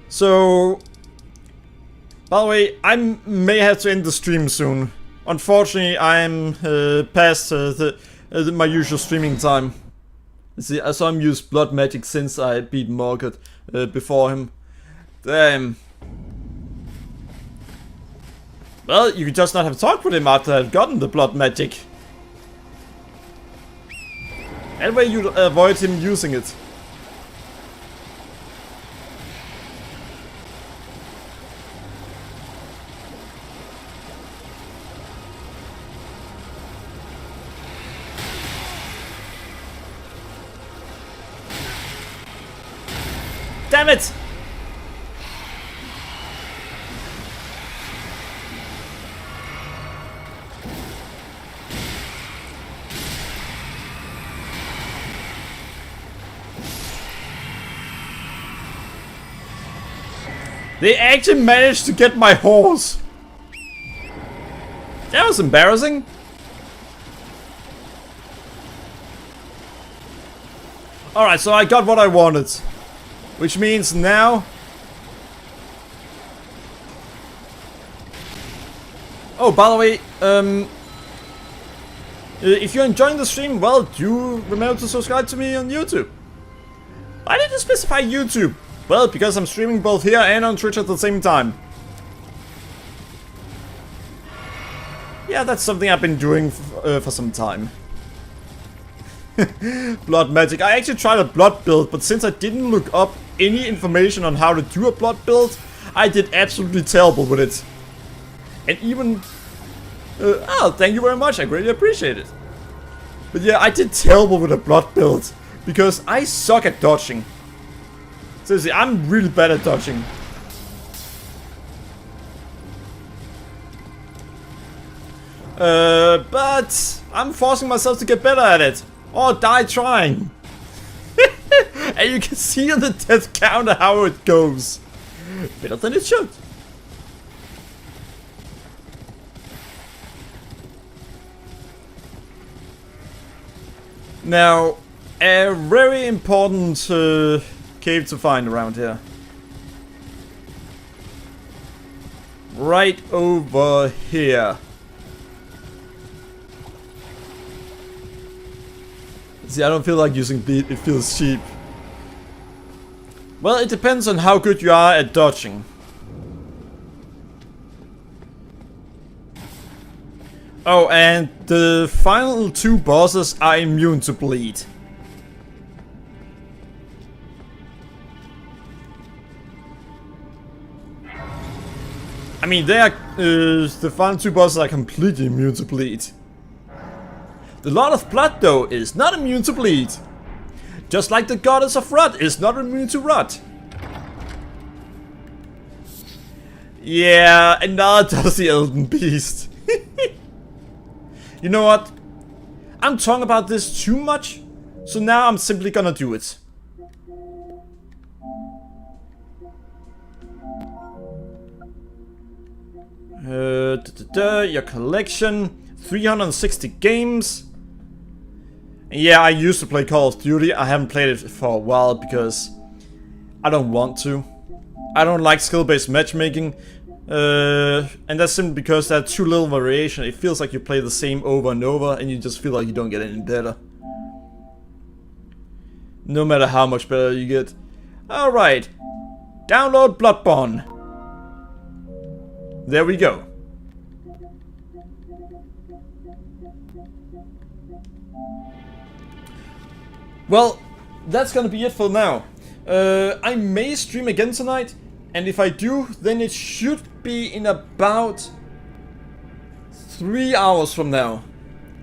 So, by the way, I may have to end the stream soon. Unfortunately, I'm past my usual streaming time. See, I saw him use blood magic since I beat Morgoth before him. Damn. Well, you could just not have talked with him after I'd gotten the blood magic. That way you'd avoid him using it. Damn it! They actually managed to get my horse! That was embarrassing. Alright, so I got what I wanted. Which means now... Oh, by the way, if you're enjoying the stream, well, do remember to subscribe to me on YouTube. Why did you specify YouTube? Well, because I'm streaming both here and on Twitch at the same time. Yeah, that's something I've been doing for some time. Blood magic. I actually tried a blood build, but since I didn't look up any information on how to do a blood build, I did absolutely terrible with it. And even... oh, thank you very much, I greatly appreciate it. But yeah, I did terrible with a blood build, because I suck at dodging. Seriously, I'm really bad at dodging. But I'm forcing myself to get better at it. Or die trying. And you can see on the death counter how it goes. Better than it should. Now, a very important cave to find around here. Right over here. See, I don't feel like using beat, it feels cheap. Well, it depends on how good you are at dodging. Oh, and the final two bosses are immune to bleed. I mean, they are, the final two bosses are completely immune to bleed. The Lord of Blood, though, is not immune to bleed. Just like the Goddess of Rot is not immune to rot. Yeah, and now does the Elden Beast. You know what? I'm talking about this too much, so now I'm simply gonna do it. Your collection, 360 games. Yeah, I used to play Call of Duty. I haven't played it for a while because I don't want to. I don't like skill-based matchmaking. And that's simply because there's too little variation. It feels like you play the same over and over and you just feel like you don't get any better. No matter how much better you get. Alright. Download Bloodborne. There we go. Well, that's gonna be it for now. I may stream again tonight, and if I do, then it should be in about 3 hours from now.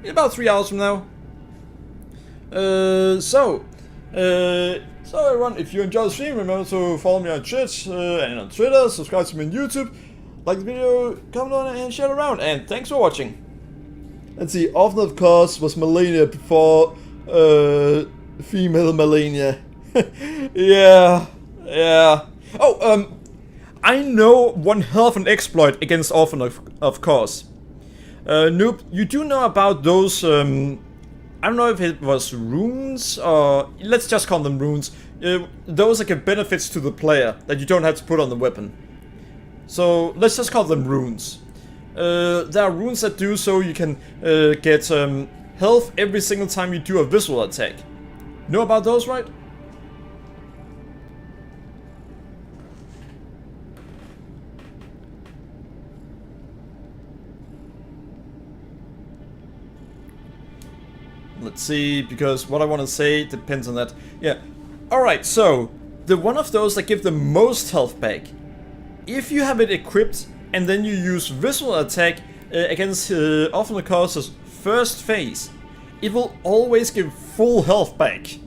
In about 3 hours from now. So everyone, if you enjoy the stream, remember to follow me on Twitch and on Twitter, subscribe to me on YouTube, like the video, comment on it, and share it around, and thanks for watching. Let's see, often of course was Melania before female Melania. yeah. Oh, I know one hell of an exploit against Orphan, of course. Noob, you do know about those I don't know if it was runes or let's just call them runes. Those like benefits to the player that you don't have to put on the weapon. So let's just call them runes. There are runes that do so you can get health every single time you do a visual attack. Know about those, right? Let's see, because what I want to say depends on that. Yeah. Alright, so the one of those that give the most health back, if you have it equipped and then you use visual attack against often causes first phase, it will always give full health back.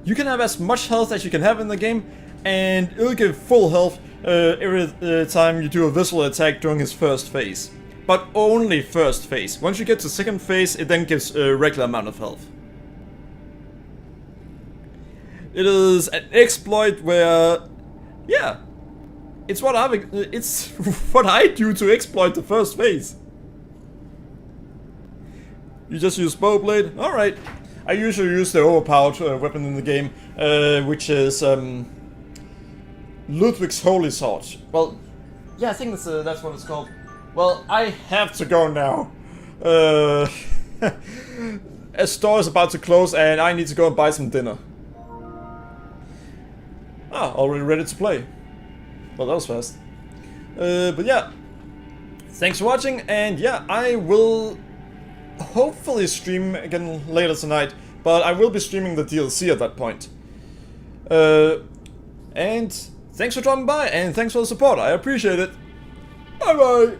You can have as much health as you can have in the game, and it'll give full health every time you do a visual attack during his first phase. But only first phase. Once you get to second phase, it then gives a regular amount of health. It is an exploit where, yeah, it's what I do to exploit the first phase. You just use bowblade. All right. I usually use the overpowered weapon in the game, which is Ludwig's Holy Sword. Well, yeah, I think that's what it's called. Well, I have to go now. A store is about to close and I need to go and buy some dinner. Ah, already ready to play. Well, that was fast. But yeah, thanks for watching, and yeah, I will hopefully stream again later tonight, but I will be streaming the DLC at that point. And thanks for dropping by, and thanks for the support, I appreciate it. Bye bye!